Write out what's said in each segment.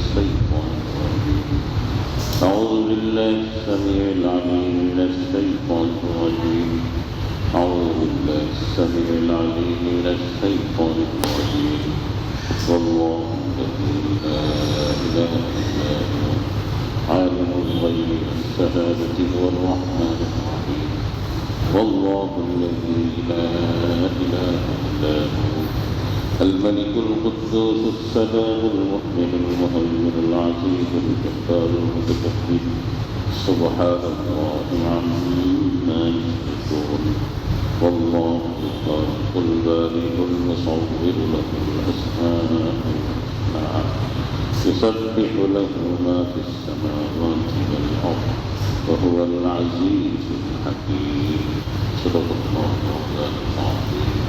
الشيطان الرجيم أعوذ بالله السميع العليم من الشيطان الرجيم أعوذ بالله السميع العليم من الشيطان الرجيم والله الذي لا إله إلا هو عالم الغيب والشهادة هو الرحمن الرحيم والله الذي لا إله إلا هو الملك القدوس السلام المؤمن المهيمن العزيز الجبار المتكبر سبحان الله عما يشركون والله الخالق البارئ المصور له الأسماء الحسنى يسبح له ما في السماوات والأرض وهو العزيز الحكيم صدق الله العظيم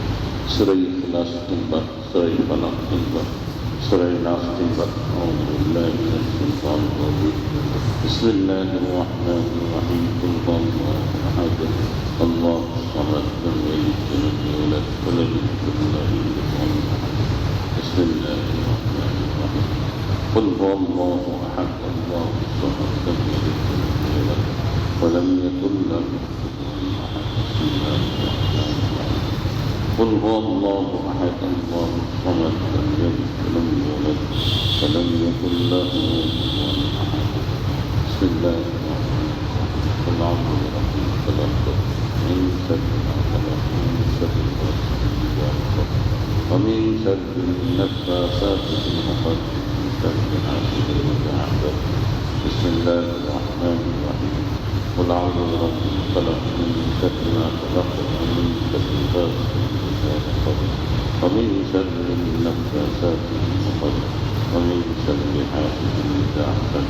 سورة الإخلاص تنبأ سورة الفلق تنبأ سورة الناس تنبأ أعوذ بالله من الشيطان الرجيم بسم الله الرحمن الرحيم قل هو الله أحد الله الصمد لم يلد ولم يولد ولم يكن له كفوا أحد بسم الله الرحمن الرحيم قل هو الله أحد الله الصمد لم يلد ولم يولد ولم يكن له كفوا أحد بسم الله الرحمن الرحيم قل هو الله أحد الله الصمد لم يلد ولم يولد ولم يكن له كفوا أحد بسم الله الرحمن الرحيم قل أعوذ برب الفلق من شر ما خلق من شر غاسق إذا وقب ومن شر النفاثات في العقد من شر حاسد إذا حسد بسم الله الرحمن الرحيم قل أعوذ برب الفلق من شر ما خلق ومن شر غاسق إذا وقب ومن شر النفاثات في العقد ومن شر حاسد إذا حسد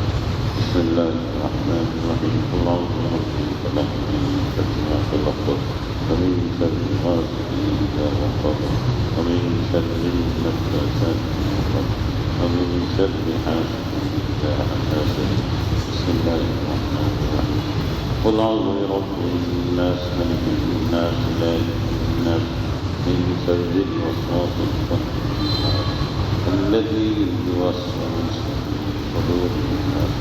بسم الله الرحمن الرحيم قل أعوذ برب الفلق من شر ما خلق ومن شر غاسق إذا وقب ومن شر النفاثات في العقد ومن شر حاسد إذا حسد بسم الله الرحمن الرحيم قل أعوذ برب الناس ملك الناس إله الناس من شر الوسواس الخناس الذي يوسوس في صدور الناس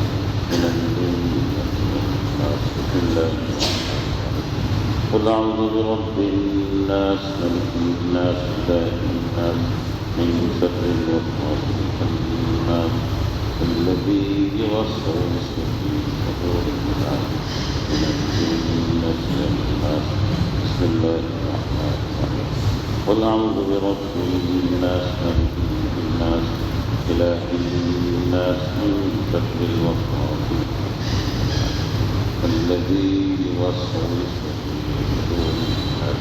من الجنة والناس بسم الله الرحمن الرحيم قل أعوذ برب الناس ملك الناس إله الناس من شر الوسواس الخناس الذي يوسوس في صدور الناس من الجنة والناس بسم الله الرحمن الرحيم قل أعوذ برب الناس ملك الناس إله الناس من شر الوسواس الذي يوسوس في صدور الناس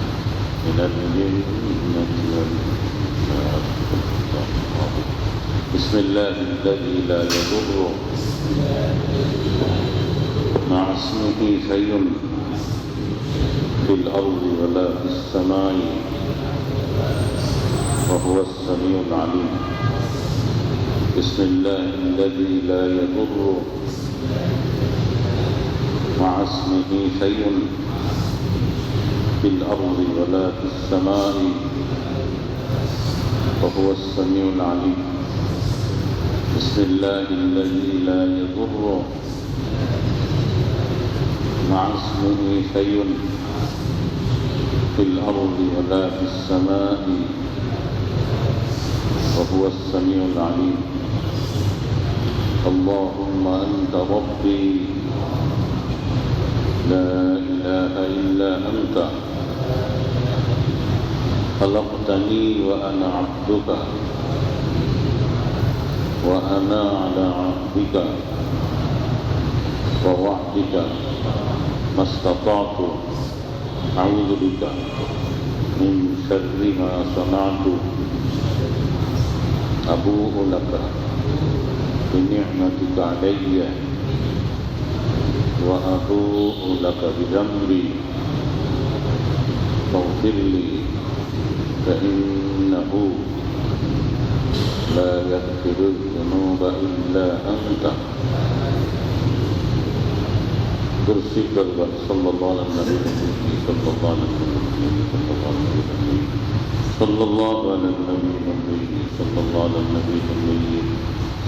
من الجنة والناس بسم الله الذي لا يضر مع اسمه شيء في الأرض ولا في السماء وهو السميع العليم بسم الله الذي لا يضر مع اسمه شيء في الأرض ولا في السماء وهو السميع العليم بسم الله الذي لا يضر مع اسمه شيء في الأرض ولا في السماء وهو السميع العليم اللهم أنت ربي لا إله إلا أنت خلقتني وأنا عبدك وأنا على عهدك ووعدك ما استطعت أعوذ بك من شر ما صنعت أبوء لك بنعمتك علي وأبوء لك بذنبي فاغفر لي فإنه لا يغفر الذنوب إلا أنت كرسي كربا صلى الله على النبي صلى الله على النبي صلى الله على النبي صلى الله على النبي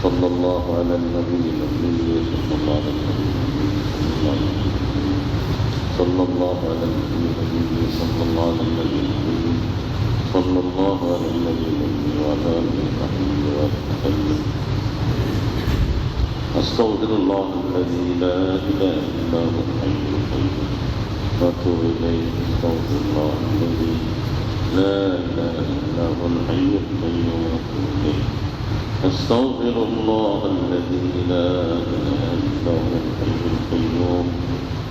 صلى الله على النبي الأمي صلى الله على النبي صلى الله على النبي الأمي صلى الله على النبي الأمي صلى الله على النبي الأمي وعلى آله وصحبه وسلم. أستغفر الله الذي لا إله إلا هو الحي القيوم وأتوب إليه. أستغفر الله الذي لا إله إلا هو الحي القيوم وأتوب إليه. أستغفر الله الذي لا إله إلا هو الحي القيوم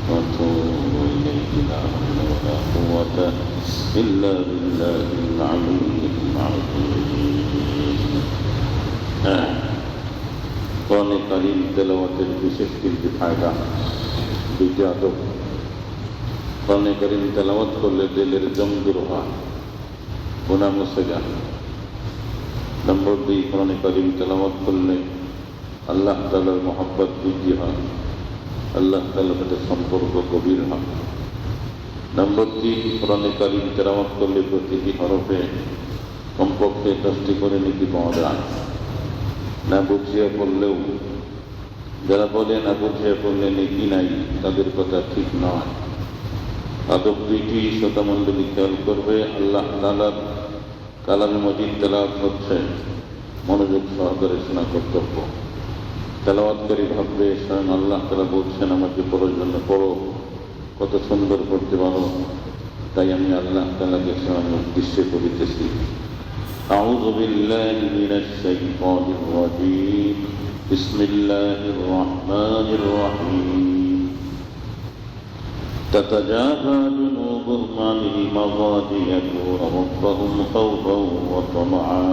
وأتوب إليه. لا حول ولا قوة إلا بالله العلي العظيم. কোরআনে কারীম তেলাওয়াতের বিশেষ তিনটি ফায়দা, দুইটি আদব। কোরআনে কারীম তেলাওয়াত করলে দিলের জং দূর হয়, গুনাহ মুছে যায়। নম্বর 2, কোরআনে কারীম তেলাওয়াত করলে আল্লাহ তাআলার মহব্বত বৃদ্ধি হয়, আল্লাহ তাআলার সাথে সম্পর্ক গভীর হয়। নম্বর 3, কোরআনে কারীম তেলাওয়াত করলে প্রতিটি হরফে কমপক্ষে 10টি করে নেকি পাওয়া যায়। না বুঝিয়ে পড়লেও, যারা বলে না বুঝিয়ে পড়লে নেকি নাই, তাদের কথা ঠিক নয়। আদব 2টি শ্রোতামণ্ডলী খেয়াল করবে। আল্লাহ তাআলার কালামে মাজিদ তেলাওয়াত হচ্ছে, মনোযোগ সহকারে শোনা কর্তব্য। তেলাওয়াতকারী ভাববে স্বয়ং আল্লাহ তাআলা বলছেন আমাকে পড়ার জন্য পড়ো, কত সুন্দর পড়তে পারো, তাই আমি আল্লাহ তাআলাকে স্বয়ং উদ্দেশ্যে পড়িতেছি। أعوذ بالله من الشيطان الرجيم. بسم الله الرحمن الرحيم. تتجافى جنوبهم عن المضاجع يدعون ربهم خوفا وطمعا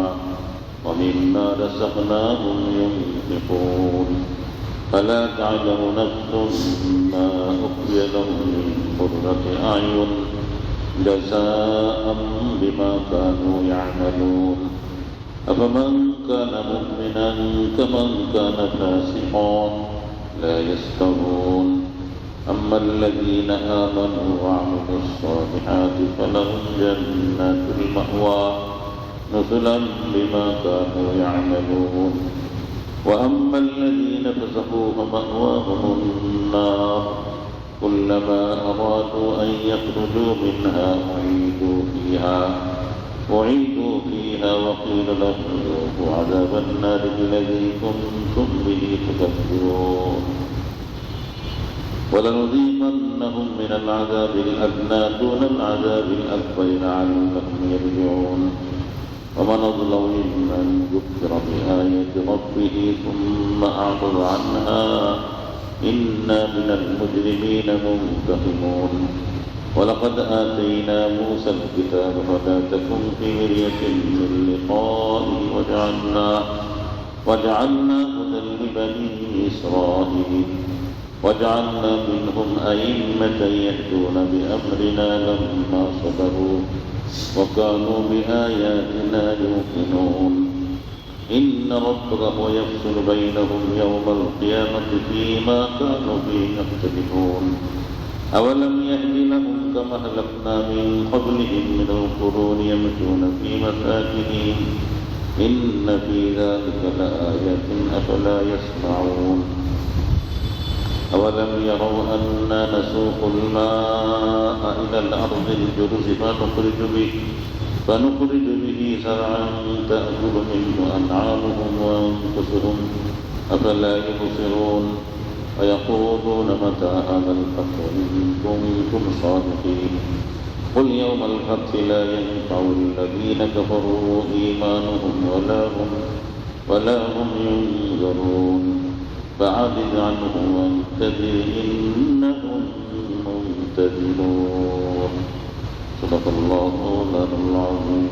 ومما رزقناهم ينفقون فلا تعلم نفس ما أخفي لهم من قرة أعين جزاء بما كانوا يعملون أفمن كان مؤمنا كمن كان فاسقا لا يستوون أما الذين آمنوا وعملوا الصالحات فلهم جنات المأوى نزلا بما كانوا يعملون وأما الذين فسقوا فمأواهم النار كلما أرادوا أن يخرجوا منها أعيدوا فيها وقيل لهم ذوقوا عذاب النار الذي كنتم به تكفرون ولنذيقنهم من العذاب الأدنى دون العذاب الأكبر لعلهم يرجعون ومن أظلم ممن ذكر بآية ربه ثم أعرض عنها إنا من المجرمين منتقمون ولقد آتينا موسى الكتاب فلا تكن في مرية من لقائه وجعلنا هدى لبني إسرائيل وجعلنا منهم أئمة يهدون بأمرنا لما صبروا وكانوا بآياتنا يوقنون إن ربك هو يفصل بينهم يوم القيامة فيما كانوا فيه يختلفون أولم يهد لهم كما أهلكنا من قبلهم من القرون يمشون في مساكنهم إن في ذلك لآيات أفلا يسمعون أولم يروا أنا نسوق الماء إلى الأرض الجرز فنخرج به زرعا تأكل منه أنعامهم وأنفسهم أفلا يبصرون ويقولون متى هذا الفتح إن كنتم صادقين قل يوم الفتح لا ينفع الذين كفروا إيمانهم ولا هم ينذرون فعرض عنهم وانتظر إنهم منتظرون صدق الله العظيم.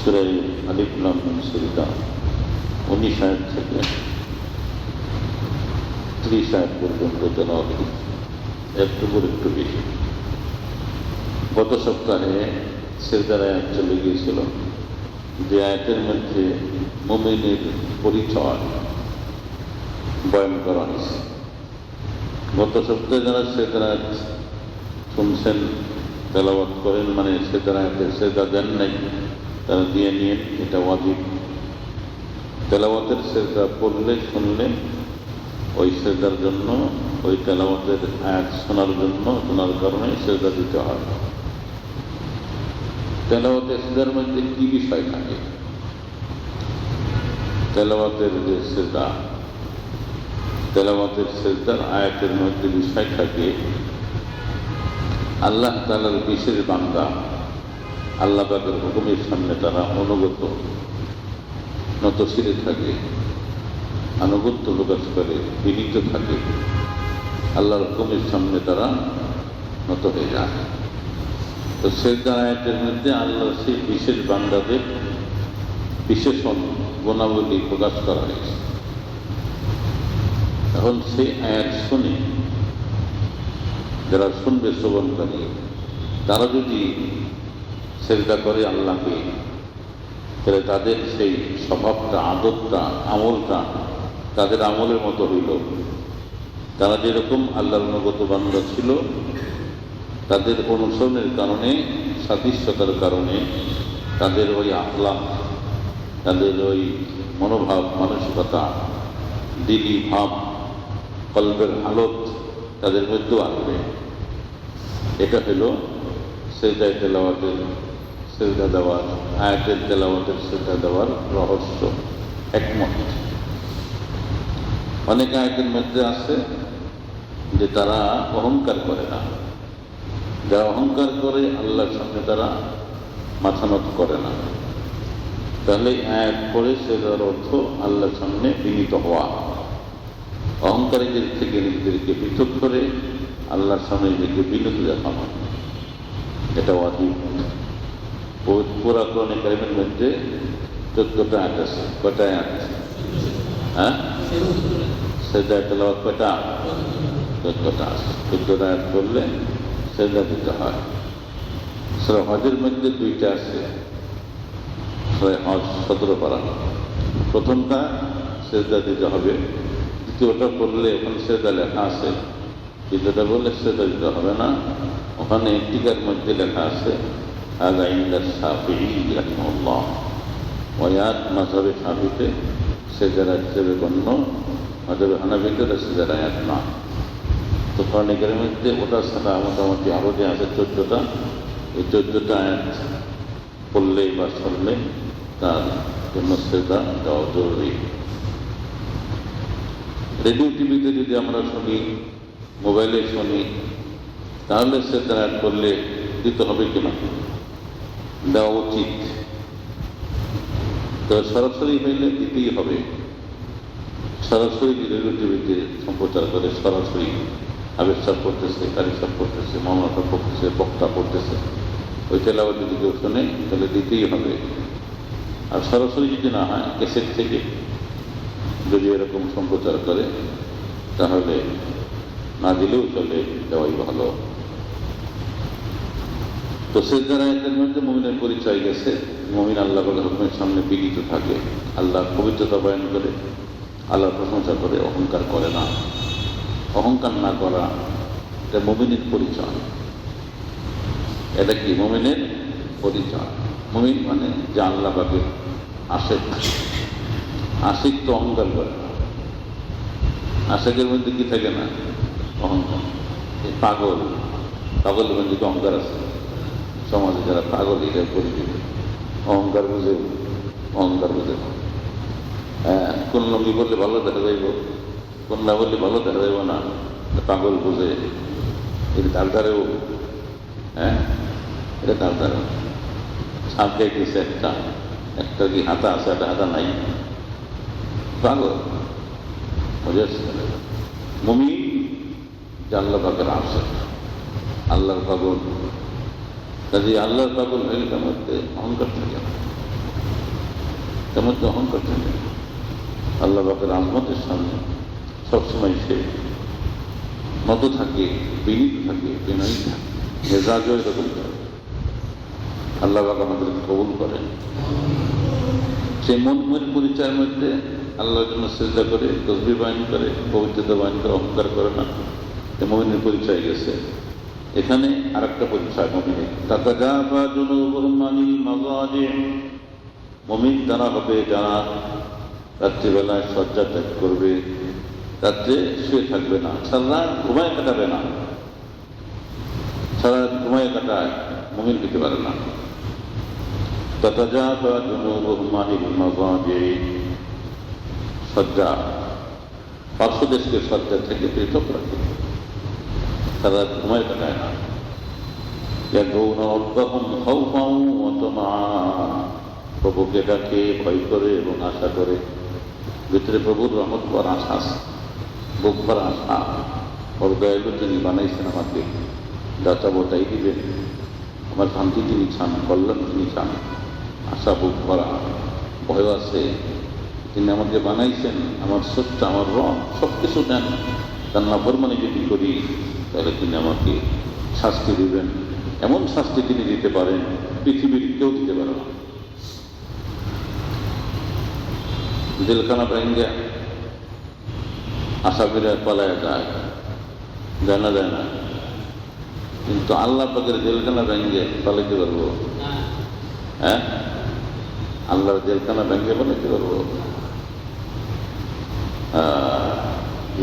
সূরা আলিফ লাম মিম সিজদা 19 আয়াত থেকে 30 আয়াত পর্যন্ত তেলাওয়াত করেছি, একটু বেশি। গত সপ্তাহে সিজদার আয়াত চলে গিয়েছিল, যে আয়াতের মধ্যে মুমিনের পরিচয় বয়ান করা হয়েছে। গত সপ্তাহে যারা সিজদার আয়াত শুনছেন, তেলাওয়াত করেন, মানে সিজদার আয়াতে সিজদা দেন নাই, তারা দিয়ে নিয়ে, এটা ওয়াজিব। তেলাওয়াতের সেজদা পড়লে শুনলে ওই সেজদার জন্য, ওই তেলাওয়াতের আয়াত শোনার জন্য, শোনার কারণে সেজদা দিতে হয়। তেলাওয়াতের সেজদার মধ্যে কি বিষয় থাকে? তেলাওয়াতের যে সেজদা, তেলাওয়াতের সেজদার আয়াতের মধ্যে বিষয় থাকে আল্লাহ তাআলার বিশেষ বান্দা, আল্লাহ পাকের হুকুমের সামনে তারা অনুগত, নতশিরে থাকে, আনুগত্য প্রকাশ করে, বিনীত থাকে, আল্লাহর হুকুমের সামনে তারা নত হয়ে যায়। তো সেজদা আয়াতের মধ্যে আল্লাহর সেই বিশেষ বান্দাদের বিশেষণ গুণাবলী প্রকাশ করা হয়েছে। এখন সেই আয়াত শুনে যারা শুনবে শ্রবণকারী, তারা যদি সেজদা করে আল্লাহকে, তাহলে তাদের সেই স্বভাবটা, আদতটা, আমলটা তাদের আমলের মতো হইল। তারা যেরকম আল্লাহর অনুগত বান্দা ছিল, তাদের অনুসরণের কারণে, সাদৃশ্যতার কারণে তাদের ওই আখলাক, তাদের ওই মনোভাব, মানসিকতা, দিলি ভাব, কলবের হালত তাদের মধ্যেও আসবে। এটা হলো সেজদায় তেলাওয়াতের সেজদা দেওয়ার, আয়াতের তেলাওয়াতের সেজদা দেওয়ার রহস্য, একমত। অনেক আয়াতের মধ্যে আছে যে তারা অহংকার করে না, যারা অহংকার করে আল্লাহর সামনে তারা মাথা নত করে না। তাহলে আয়াত পড়ে সেজদার অর্থ আল্লাহর সামনে বিনীত হওয়া, অহংকারীদের থেকে নিজেদেরকে পৃথক করে আল্লাহর সামনে নিজেকে বিনীত দেখানো, এটা ওয়াজিব। পুরা কোরআনে কারিমের মধ্যে 14টা আয়াত আছে। কয়টা আয়াত? হ্যাঁ, সেজদায় তেলাওয়াত কয়টা? 14টা আছে। 14টা আয়াত করলে সেজদা দিতে হয়। সূরা হজের মধ্যে 2টা আছে। সূরা হজ 17 পারা। প্রথমটা সেজদা দিতে হবে, দ্বিতীয়টা পড়লে ওখানে সেজদা লেখা আছে, দ্বিতীয়টা বললে সেজদা দিতে হবে না। ওখানে টিকার মধ্যে লেখা আছে হাযা ইনদা শাফিঈ রাহিমাহুল্লাহ, ওয়ায়াত মাযহাবে শাফিঈতে সেজদার হিসেবে গণ্য, মাযহাবে হানাফিতে সেজদার আয়াত না। তো কোরআনে কারিমের মধ্যে ওটা ছাড়া মোটামুটি আরও যে আছে 14টা, এই 14টা আয়াত পড়লে বা শুনলে তার জন্য সেজদা দেওয়া জরুরি। রেডিও টিভিতে যদি আমরা শুনি, মোবাইলে শুনি, তাহলে সেজদা আয়াত করলে দিতে হবে কিনা? দেওয়া উচিত। তো সরাসরি হইলে দিতেই হবে। সরাসরি রেডিও টিভিতে সম্প্রচার করে, সরাসরি আবেদ সাহেব করতেছে, কারি সাহেব করতেছে, মামলা সাহেব করতেছে, বক্তা করতেছে, ওই তেলাওয়াত যদি কেউ শোনে তাহলে দিতেই হবে। আর সরাসরি যদি না হয়, ক্যাসেট থেকে যদি এরকম সম্প্রচার করে তাহলে না দিলেও চলে, দেওয়াই ভালো। তো সেজদার আয়াতের মধ্যে মুমিনের পরিচয় গেছে। মুমিন আল্লাহ হুকুমের সামনে বিনীত থাকে, আল্লাহর পবিত্রতা বয়ান করে, আল্লাহর প্রশংসা করে, অহংকার করে না। অহংকার না করা এটা মুমিনের পরিচয়। এটা কি? মুমিনের পরিচয়। মুমিন মানে যে আল্লাহ পাকের আশিক। আশিক তো অহংকার করে না। আশিকের মধ্যে কি থাকে না? অহংকার। পাগল, পাগলের মধ্যে কি অহংকার আছে? সমাজে যারা পাগল, এটা পরিচিত। অহংকার বুঝে, অহংকার বুঝে। হ্যাঁ, কোন লঙ্গি বললে ভালো দেখা যাইব, কোন না বললে ভালো দেখা যাইব না, পাগল বুঝে। এটা তার দ্বারেও, হ্যাঁ, এটা তার দ্বারেও। সাপ গাইতেছে একটা, একটা কি হাতা আছে, একটা হাতা নাই, পাগল। মুমিন যে আল্লাহ পাকের আশিক, আল্লাহর পাগল। কাজে আল্লাহর পাগল হয়ে তার মধ্যে অহংকার থাকে না, তার মধ্যে অহংকার থাকে। আল্লাহ পাকের আজমতের সামনে সবসময় সে নত থাকে, বিনীত থাকে, বিনয়ী থাকে, মেজাজও এরকম থাকে। আল্লাহ পাক আমাদেরকে কবুল করেন। সেই মনের পরিচয়ের মধ্যে আল্লাহর জন্য সেজদা করে, তসবিহ বয়ান করে, পবিত্রতা বয়ান করে, অহংকার করে না, মুমিনের পরিচয় গেছে। এখানে আর একটা পরিচয় মুমিনের, তাতাজাফা জুনুবুহুম আনিল মাযাজি', মুমিন তারা হবে যারা রাত্রিবেলায় শয্যা ত্যাগ করবে, রাত্রে শুয়ে থাকবে না, সারা রাত ঘুমায় কাটাবে না। সারা রাত ঘুমায় কাটায় মুমিন হতে পারে না। তাতাজাফা জুনুবুহুম আনিল মাযাজি, শয্যা পার্শ্বদেশকে শয্যা থেকে পৃথক রাখে, সারা রাত ঘুমায় কাটায় না। ইয়াদউনা রাব্বাহুম খাওফান ওয়া তামাআন, প্রভুকে ডাকে ভয় করে এবং আশা করে। ভিতরে প্রভুর রহমত পাওয়ার আশা আছে, বুক ভরা আশা। ওর দয়ালু তিনি বানাইছেন আমাকে, যা চাবো তাই দিবেন, আমার শান্তি তিনি চান, কল্যাণ তিনি চান। আশা বুক ভরা, ভয় আছে। তিনি আমাকে বানাইছেন, আমার সত্য, আমার রব সব কিছু দেন। তার নাফরমানি যদি করি তাহলে তিনি আমাকে শাস্তি দিবেন। এমন শাস্তি তিনি দিতে পারেন পৃথিবীর কেউ দিতে পারে না। জেলখানা ভেঙে আসামিরা পালায় যায়, যায় না যায় না, কিন্তু আল্লাহ পাকের জেলখানা ভেঙে পালাইতে পারবো? হ্যাঁ, আল্লাহর জেলখানা ভেঙে পালাইতে পারবো?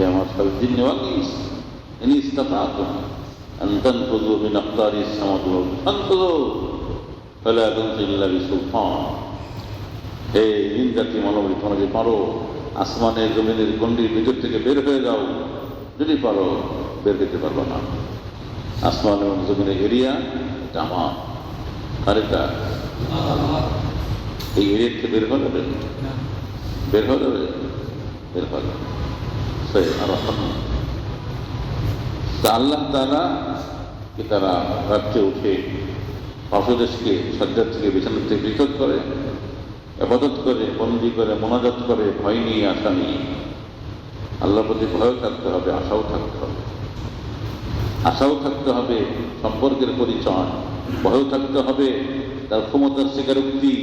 আমার সব জিন্ন ইন ইসতাতাতুম আন তানফুযু মিন আকতারিস সামাওয়াতি ওয়াল আরদ ফানফুযু ফালা তানফুযু ইল্লা বিসুলতান। হে জিনজাতি মানবী, তোমরা যে পারো আসমানের জমিনের গণ্ডির ভিতর থেকে বের হয়ে যাও, যদি পারো বের হতে পারবো না। আসমান এবং জমিনের এরিয়া এটা আমার, আর এটা এই এরিয়া থেকে বের হয়ে যাবে, বের হয়ে যাবে, বের হয়ে যাবে। আর আল্লাহ তাআলা কি তারা রাত্রে উঠে পার্শ্বদেশকে শয্যার থেকে বিছানা থেকে পৃথক করে, ইবাদত করে, বন্দী করে, মোনাজাত করে, ভয় নিয়ে, আশা নিয়ে। আল্লাহর প্রতি ভয়ও থাকতে হবে, আশাও থাকতে হবে। আশাও থাকতে হবে সম্পর্কের পরিচয়, ভয়ও থাকতে হবে তার ক্ষমতার স্বীকারোক্তি।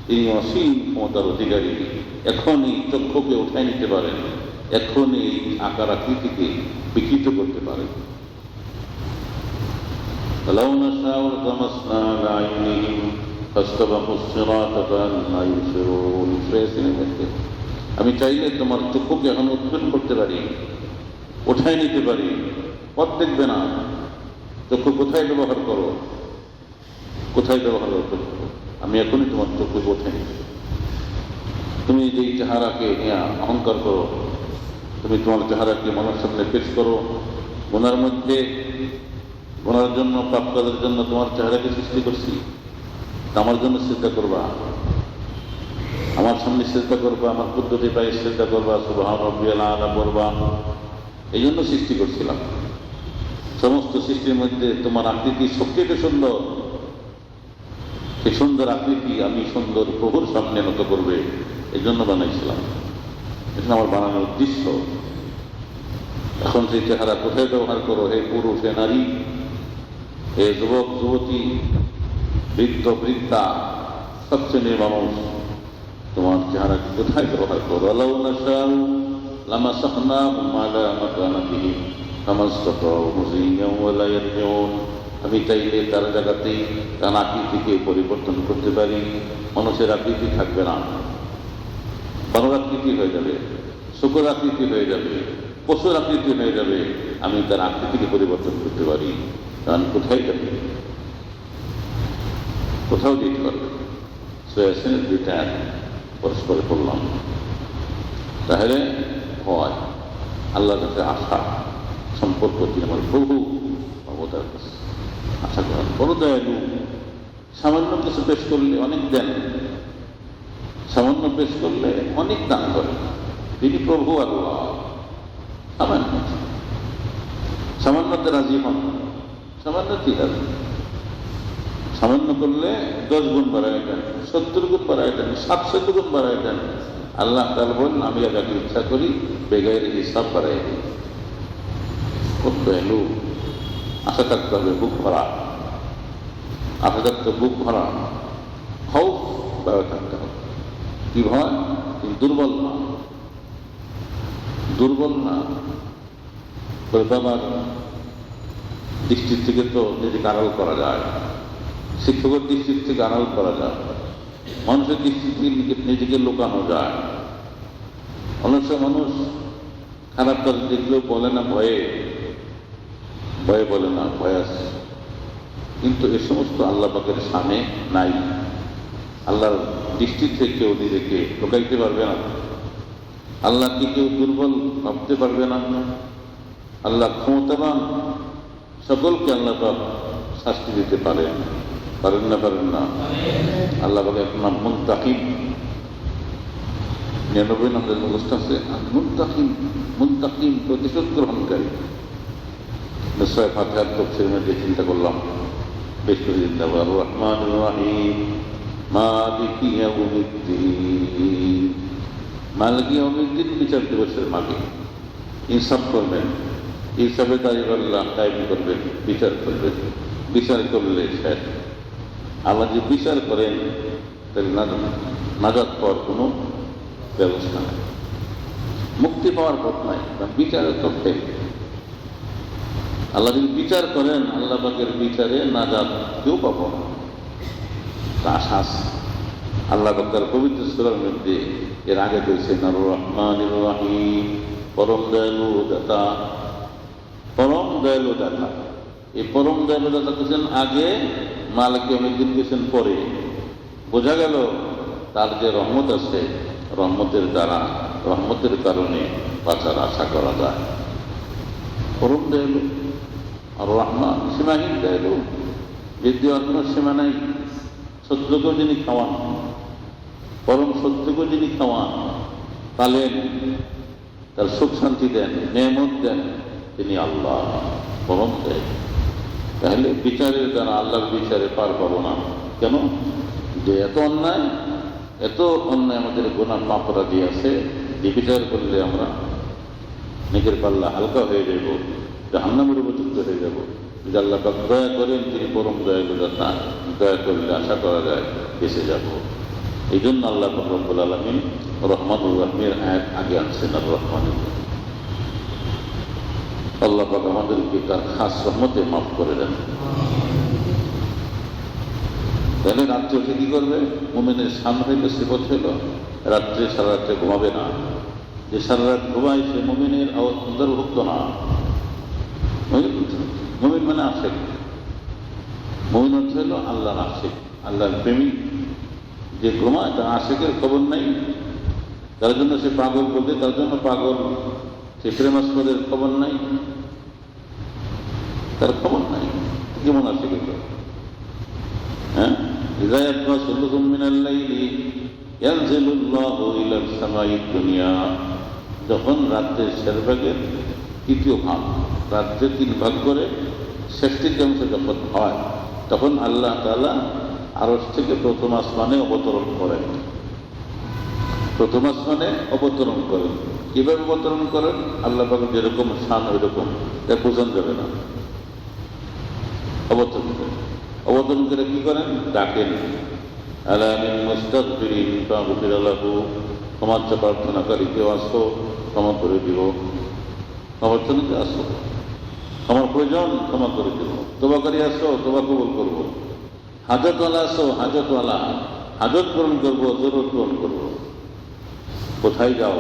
তিনি অসীম ক্ষমতার অধিকারী, এখনই চক্ষুকে উঠায় নিতে পারেন, এখনই আকার আকৃতিকে বিকৃত করতে পারেন। লাউ নাশাউ লাতামাসনা আলা আইনিহিম ফাস্তাবাকু সিরাত ফাআন্না ইউবসিরুন। আমি চাইলে তোমার চক্ষুকে এখন উৎপন্ন করতে পারি, উঠায় নিতে পারি, পথ দেখবে না। চক্ষু কোথায় ব্যবহার করো, কোথায় ব্যবহার করো, আমি এখনই তোমার চক্ষুকে উঠায় নিতে পারি। তুমি যে চেহারাকে নিয়ে অহংকার করো, তুমি তোমার চেহারাকে মানুষের সামনে পেশ করো, গুনার মধ্যে, গুনার জন্য, পাপ কাজের জন্য তোমার চেহারাকে সৃষ্টি করছি। আমার জন্য চিন্তা করবা, আমার সামনে চিন্তা করবা, আমার পদ্ধতি পায়ে চিন্তা করবা, সুবহান রাব্বিয়াল আলা করবা। এই জন্য সৃষ্টি করছিলাম। সমস্ত সৃষ্টির মধ্যে তোমার আকৃতি সবচেয়ে সুন্দর। এই সুন্দর আকৃতি আমি সুন্দর প্রভুর সামনে নত করবে, এই জন্য বানাইছিলাম। এটা আমার বানানোর উদ্দেশ্য। এখন সেই চেহারা কোথায় ব্যবহার করো, হে পুরুষ, হে নারী, হে যুবক যুবতী, বৃদ্ধ বৃদ্ধা, সব শ্রেণীর মানুষ, তোমার চেহারা কোথায় ব্যবহার করো। লাউ নাশাউ লামাসাখনাহুম আলা মাকানাতিহিম ফামাসতাতাউ মুযিয়্যান ওয়া লা ইয়ারজিউন। আমি চাইলে তার জায়গাতেই তার আকৃতিকে পরিবর্তন করতে পারি। মানুষের আকৃতি থাকবে না, বানর আকৃতি হয়ে যাবে, শুকর আকৃতি হয়ে যাবে, পশুর আকৃতি হয়ে যাবে। আমি তার আকৃতিকে পরিবর্তন করতে পারি। কারণ কোথায় যাবে, কোথাও যেতে পারবে। সোয়াসেনের দুইটা পরস্পরে করলাম, তাহলে হয় আল্লাহর কাছে আশা, সম্পর্ক দিয়ে আমার প্রভু অবতার কাছে আশা করেন। বড় দয়ালু, সামান্য কিছু পেশ করলে অনেক দেন, সামান্য পেশ করলে অনেক দান করেন। তিনি প্রভু আল্লাহ। সামান্য সামান্যতে রাজি হন, সামান্যতেই রাজি। সামান্য করলে 10 গুণ বাড়ায় দেন, 70 গুণ বাড়ায় দেন, 700 গুণ বাড়ায় দেন। আল্লাহ তাআলা বলেন, আমি যাকে ইচ্ছা করি বেগাইরে হিসাব বাড়াই দিই। খুব দয়ালু। আশা থাকতে হবে বুক ভরা, আশা থাকতে বুক ভরা, খৌফ ভয় থাকতে হবে। কি ভয়? দুর্বল না, দুর্বল না। বাবার দৃষ্টির থেকে তো নিজেকে আড়াল করা যায়, শিক্ষকের দৃষ্টির থেকে আড়াল করা যায়, মানুষের দৃষ্টি নিজেকে লুকানো যায়। অনেক সময় মানুষ খারাপ কাজ দেখলেও বলে না, ভয়ে ভয়ে বলে না, ভয় আছে। কিন্তু এ সমস্ত আল্লাহ পাকের সামনে নাই। আল্লাহর দৃষ্টি থেকে কেউ নিজেকে লুকাইতে পারবে না। আল্লাহকে কেউ দুর্বল ভাবতে পারবে না। আল্লাহ ক্ষমতাবান, সকলকে আল্লাহ পাক শাস্তি দিতে পারেন। পারেন না? পারেন না? আল্লাহ পাক এক নাম মুনতাকিম, 99 নম্বরের মুখস্থ আছে মুনতাকিম। মুনতাকিম প্রতিশোধ গ্রহণকারী। সূরা ফাতিহার তাফসীরের মধ্যে চিন্তা করলাম বেশ কিছুদিন যাব। আর রহমানুর রহিম মালিকি ইয়াউমিদ্দিন। মালিকি ইয়াউমিদ্দিন বিচার দিবসের মালিক। ইনসাফ করবেন, ইনসাফে দাঁড়িয়ে কায়েম করবেন, বিচার করবেন। বিচার করলে শেষ। আল্লাহ যে বিচার করেন তাহলে নাজাত পাওয়ার কোনো ব্যবস্থা নেই, মুক্তি পাওয়ার পথ নাই। বিচারের তো ফেল। আল্লাহ যদি বিচার করেন, আল্লাহ পাকের বিচারে নাজাত কেউ পাবো না। আশ্বাস আল্লাহ পাকের পবিত্র সূরার মধ্যে এর আগে কইছেন আর রহমানির রহিম, পরম দয়ালু দাতা। পরম দয়ালু দাতা, এই পরম দয়ালু দাতা কেছেন আগে, মালিক ইয়াউমিদ্দিন কেছেন পরে। বোঝা গেল তার যে রহমত আছে, রহমতের দ্বারা, রহমতের কারণে বাঁচার আশা করা যায়। পরম দয়ালু আর রহমান সীমাহীন দয়ালু, যে দেওয়ার কোনো সীমা নাই। শত্রুকেও যিনি খাওয়ান, পরম শত্রুকেও যিনি খাওয়ান, পালেন, তার সুখ শান্তি দেন, নেয়ামত দেন, তিনি আল্লাহ পরম দয়ালু। তাহলে বিচারের দ্বারা আল্লাহর বিচারে পার পাবো না। কেন? যে এত অন্যায় আমাদের গুনাহ অপরাধী আছে, যে বিচার করলে আমরা নিজের পাল্লা হালকা হয়ে যাব, জাহান্নামের উপযুক্ত হয়ে যাব। যদি আল্লাহ পাক দয়া করেন, তিনি পরম দয়ালু দাতা। দয়া করলে আশা করা যায় বেঁচে যাব। এই জন্য আল্লাহ পাক রব্বুল আলামিন রহমানুর রহিমের আয়াত আগে আনছেন। আর রহমানুর আল্লাহ পাক আমাদেরকে তার খাস রহমতে মাফ করে দেন। তাহলে রাত্রে উঠে কি করবে? মুমিনের সামনে হইল সিফত হইল রাত্রে সারা রাত্রে ঘুমাবে না। যে সারা রাত ঘুমায় সে মুমিনের অন্তর্ভুক্ত না। মুমিন মানে আশেক। মুমিন অর্থ হইল আল্লাহর আশেক, আল্লাহর প্রেমিক। যে ঘুমায় তার আশেকের খবর নাই, তার জন্য সে পাগল বলতে, তার জন্য পাগল। সে প্রেমাস্পদের খবর নাই, তার খবর নাই। কেমন আশেক? হ্যাঁ, যখন রাত্রের শেষ ভাগের তৃতীয় ভাগ, রাত্রে 3 ভাগ করে শেষ তৃতীয়াংশ যখন হয়, তখন আল্লাহ তাআলা আরশ থেকে প্রথম আসমানে অবতরণ করেন। প্রথম আসমানে অবতরণ করেন। কিভাবে অবতরণ করেন? আল্লাহ পাকের যেরকম শান ওইরকম, তা বোঝানো যাবে না। অবতরণ করেন। অবতরণ করে কি করেন? ডাকেন, আলা মিন মুস্তাগফিরিন ফাগফির লাহু, ক্ষমা প্রার্থনাকারী কেউ আসো, ক্ষমা করে দিব। ক্ষমার্থনীতে আসো, ক্ষমার প্রয়োজন, ক্ষমা করে দিব। তোবাকারী আসো, তোবা কবুল করবো। হাজতওয়ালা আসো, হাজতওয়ালা, হাজত পূরণ করবো, জরুরত পূরণ করবো। কোথায় যাও?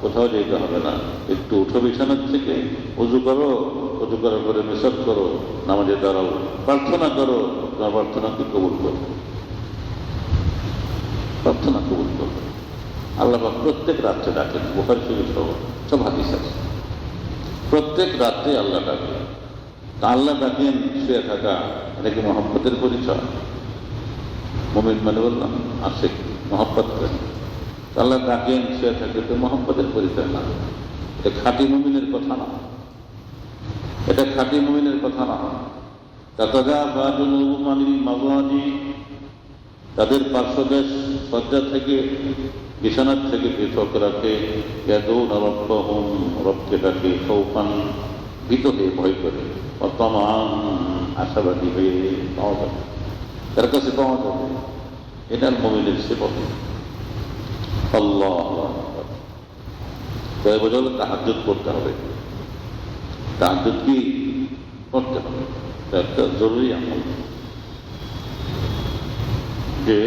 কোথাও যেতে হবে না। একটু উঠো বিছানার থেকে, উজু করো, উজু করার পরে নিষেধ করো, নামাজে দাঁড়াও, প্রার্থনা করো, তোমার প্রার্থনাকে কবুল করো। প্রার্থনা কবুল করো। আল্লাহ পাক প্রত্যেক রাত্রে ডাকেন। বুখারী শরীফ সব হাদিস আছে। প্রত্যেক রাত্রে আল্লাহ ডাকেন। আল্লাহ ডাকেন শুয়ে থাকা, এটা কি মহব্বতের পরিচয়? মুমিন মানে বললাম আশিক, মহব্বত করেন। আল্লাহ ডাকেন শুয়ে থাকে, তো মহব্বতের পরিচয় না। এটা খাঁটি মুমিনের কথা না। এটা খাঁটি মুমিনের কথা না। তাদের পার্শ্বদেশ শয্যা থেকে, বিছানার থেকে পৃথক রাখে। রবকে ডাকে, খৌফান ভীত হয়ে, ভয় করে, অতমান আশাবাদী হয়ে পাওয়া যাবে, তার কাছে পাওয়া যাবে। এটার মুমিনের সিফত। আল্লাহ তাই বোঝা হলো তাহাজ্জুদ করতে হবে। তাহাজ্জুদ কি করতে হবে? একটা জরুরি আমল। যে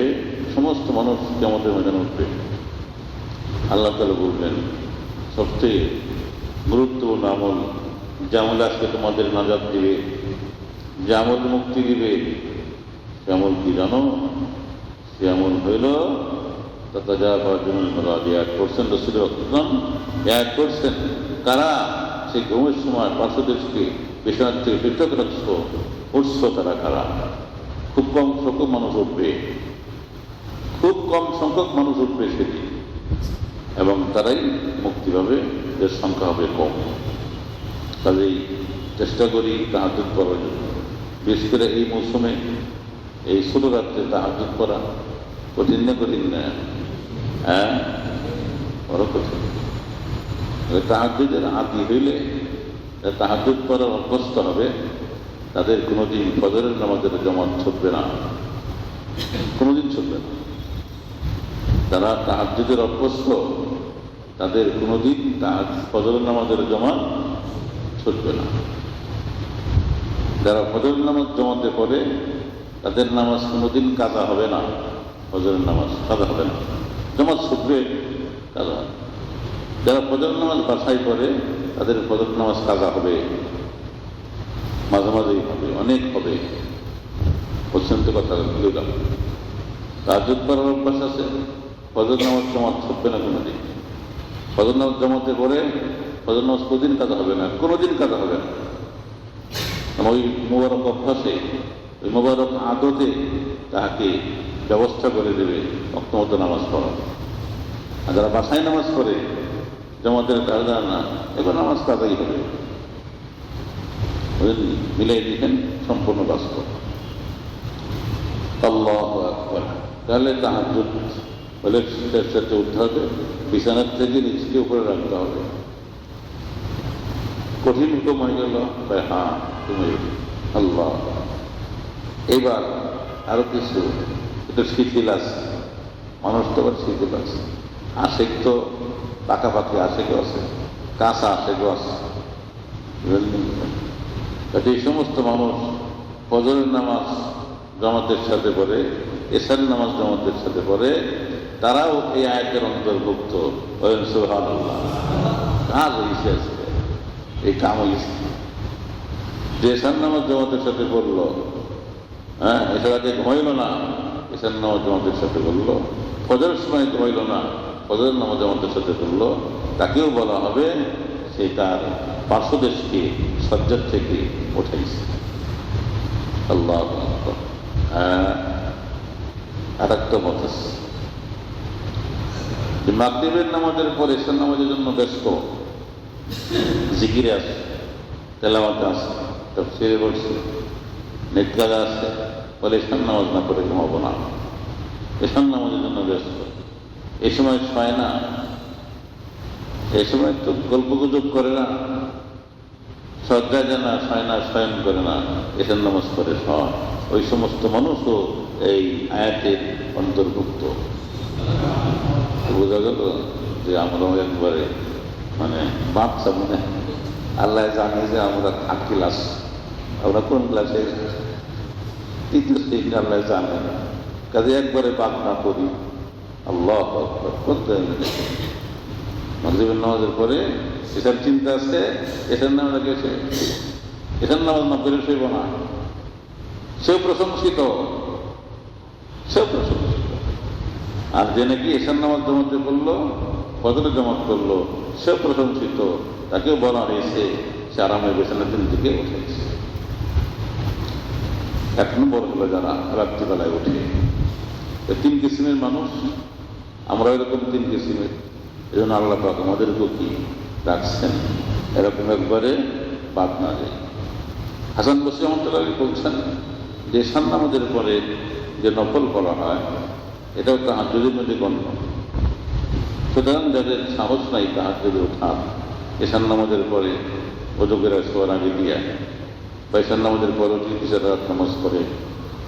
সমস্ত মানুষ কিয়ামতের ময়দানে উঠবে। আল্লাহ তাআলা বলবেন, সবচেয়ে গুরুত্বপূর্ণ আমল যে আমল আজকে তোমাদের নাজাত দিবে, যে আমল মুক্তি দিবে, সে আমল কি জানো? সে আমল হইল করছেন রসুল আকরাম, এক করছেন কারা? সে ঘুমের সময় পার্শ্বদেশকে বিছানার থেকে পৃথক রাখছো, উঠছো তারা কারা? খুব কম সংখ্যক মানুষ উঠবে, খুব কম সংখ্যক মানুষ উঠবে সেদিন, এবং তারাই মুক্তি পাবে, এর সংখ্যা হবে কম। কাজেই চেষ্টা করি তাহাজ্জুদ করার জন্য, বিশেষ করে এই মৌসুমে, এই ছোট রাত্রে তাহাজ্জুদ করা কঠিন না? কঠিন না? হ্যাঁ, বড় কঠিন। তাহাজ্জুদের আদি হইলে, তাহাজ্জুদ করার অভ্যস্ত হবে, তাদের কোনোদিন ফজরের নামাজের জামাত ছুটবে না, কোনোদিন ছুটবে না। যারা তাহাজ্জুদের অভ্যস্ত, তাদের কোনোদিন ফজরের নামাজের জামাত ছুটবে না। যারা ফজরের নামাজ জামাতে পড়ে, তাদের নামাজ কোনোদিন কাজা হবে না, ফজরের নামাজ কাজা হবে না, জামাত ছুটবে, কাজা হবে। যারা ফজর নামাজ বাসায় পড়ে, তাদের ফজর নামাজ কাজা হবে, মাঝে মাঝেই হবে, অনেক হবে। বলছেন তো কথা বুঝলাম। তাহাজ্জুদ করার অভ্যাস আছে, ফজর নামাজ জামাত ছুটবে না কোনোদিন। ফজর নামাজ জামাতে পড়ে ফজর নামাজ কোনোদিন কাজা হবে না, কোনোদিন কাজা হবে না। ওই মোবারক অভ্যাসে, ওই মোবারক আদতে তাহাকে ব্যবস্থা করে দেবে অক্তমত নামাজ পড়া। আর যারা বাসায় নামাজ পড়ে, জামাতের কাজা না, এবার নামাজ কাজাই হবে। মিলাই দিচ্ছেন সম্পূর্ণ বাস্তব। আল্লাহু আকবার। তাহলে তাহাজ্জুদ বলে সাথে উঠতে হবে, বিছানার থেকে নিজেকে উপরে রাখতে হবে। কঠিন হুকুম হয়ে গেল, হ্যাঁ তুমি আল্লাহ। এবার আরো কিছু একটু শিথিল আছে, মানুষ তো আবার শিথিল আছে, আশেক তো পাকাপাকি আশেকও আছে, কাঁচা আশেকও আছে। এই সমস্ত মানুষ ফজরের নামাজ জামাতের সাথে পড়ে, এশার নামাজ জামাতের সাথে পড়ে, তারাও এই আয়াতের অন্তর্ভুক্ত। সুবহানাল্লাহ, কাজ হয়েছে আজকে, এই কাম হয়েছে যে এশার নামাজ জামাতের সাথে পড়লো, হ্যাঁ, এছাড়া যে ঘুমাইল না, এশার নামাজ জামাতের সাথে পড়লো, ফজরের সময় ঘুমাইল না, ফজরের নামাজ জামাতের সাথে পড়লো, তাকেও বলা হবে সে তার পার্শ্বদেশকে সজ্জার থেকে উঠাইছে। আল্লাহ। আর একটা মত আছে, মাগরিবের নামাজের পর এশার নামাজের জন্য ব্যস্ত, জিকিরে আছে, তেলাওয়াতে আছে, তাফসীরে বলছে, নেট কাজে আছে, বলে এশার নামাজ না করে ঘুমাবো না, এশার নামাজের জন্য ব্যস্ত। এই সময় শয় না, এই সময় তো গল্প গুজব করে না, সজ্জায় যায় না, শয় না, শয়ন করে না, এশার নামাজ করে শয়। ওই সমস্ত মানুষও এই আয়াতের অন্তর্ভুক্ত। বোঝা গেল যে আমরাও একবারে মানে বাচ্চা মনে, আল্লাহ জানে যে আমরা থার্ড ক্লাস, আমরা কোন ক্লাসে, তৃতীয় শ্রেণী, আল্লাহ জানে না। কাজে একবারে বাদ না করি, আল্লাহ করতে হবে। মাগরিবের নামাজের পরে এসব চিন্তা আছে, এটার নাম রেখেছে, এটার নামাজ না করে শৈব না, সেও প্রশংসিত, সেও প্রশংসিত। আর যে নাকি এশার নামাজ জামাতে করলো, ফজরে জামাত করলো, সেও প্রশংসিত, তাকেও বলা হয়েছে সে আরামে বিছানার দিন থেকে উঠেছে। এক নম্বর হলো যারা রাত্রিবেলায় ওঠে, তিন কিসিমের মানুষ, আমরা এরকম তিন কিসিমের। এই জন্য আল্লাহ পাক আমাদেরকেও কি রাখছেন এরকম একবারে বাদ না যায়। হাসান বসরি রহমাতুল্লাহ বলছেন যে এশার নামাজের পরে যে নফল করা হয়, এটাও তাহাজ্জুদের মধ্যে গণ্য। সুতরাং যাদের সাহস নাই তাহাজ্জুদে ওঠার, এশার নামাজের পরে ওযু করে শোয়ার আগে দিয়া, বা এশার নামাজের পরে যদি কিছু রাত নামাজ করে,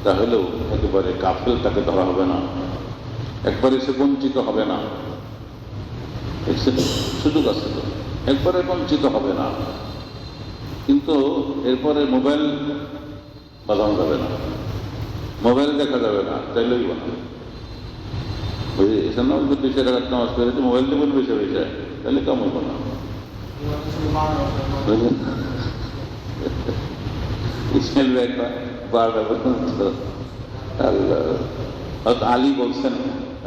তাহলেও একেবারে কাফের, তাকে ধরা হবে না, একবারে সে বঞ্চিত হবে না। সুযোগ আছে তো, একবারে বঞ্চিত হবে না। কিন্তু এরপরে মোবাইল বাজানো যাবে না, মোবাইল দেখা যাবে না, চাইলেই বানাবে। ওই এসব নামাজ করতে 2 রাকাত নামাজ করে মোবাইল টেবিল বসে হয়ে যায়, তাহলে কাম হইব না। ইসমাইল ভাই একটা 12টা পর্যন্ত আল্লাহ হযরত আলী বলছেন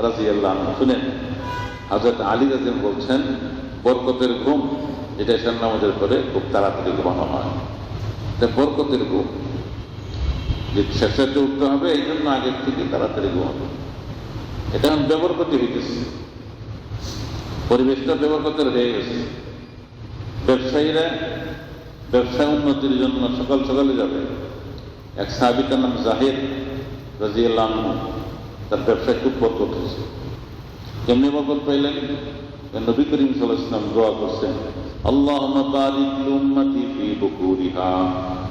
রাদিয়াল্লাহু আনহু, শুনেন, হযরত আলী রাদিয়াল্লাহু বলছেন বরকতের ঘুম যেটা এশার নামাজের পরে খুব তাড়াতাড়ি ঘুমানো হয়, এটা বরকতের ঘুম, যে শেষে উঠতে হবে এই জন্য আগের থেকে তাড়াতাড়ি ঘুমাবে। এটা এখন বেবরকতি হইতেছে, পরিবেশটা বেবরকতের হয়ে গেছে। ব্যবসায়ীরা ব্যবসায় উন্নতির জন্য সকাল সকালে যাবে। এক সাহাবীর নাম জাহির রাদিয়াল্লাহু আনহু, তার ব্যবসায় খুব বরকত হয়েছে। কেমনি বরকত পাইলেন? নবী করিম সাল্লাল্লাহু আলাইহি ওয়াসাল্লাম দোয়া করছেন, আল্লাহুম্মা বারিক লি উম্মতি ফি বুকুরিহা,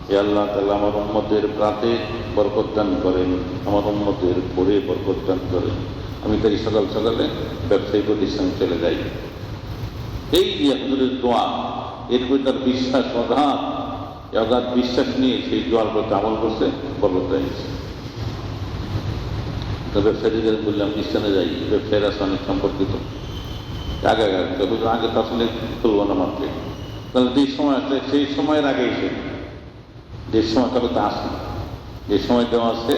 হে আল্লাহ তাআলা আমার উম্মতের প্রাতে বরকত দান করেন, আমার উম্মতের ভোরে বরকত দান করেন। আমি তাই সকাল সকালে ব্যবসায়ী প্রতিষ্ঠানে চলে যাই। এই যে হুজুরের দোয়া, এরপরে তার বিশ্বাস অগাধ, অগাধ বিশ্বাস নিয়ে সেই দোয়ার প্রতি আমল করছে, বরকত হয়েছে। তো ব্যবসায়ীদের বললাম স্থানে যাই, ব্যবসায়ীরা অনেক সম্পর্কিত, আগে আগে তো আসলে খুলবো না মার্কেট, তাহলে যে সময় আছে সেই সময়ের আগে এসে যে সময়টা তো আসে, যে সময় দেওয়া আছে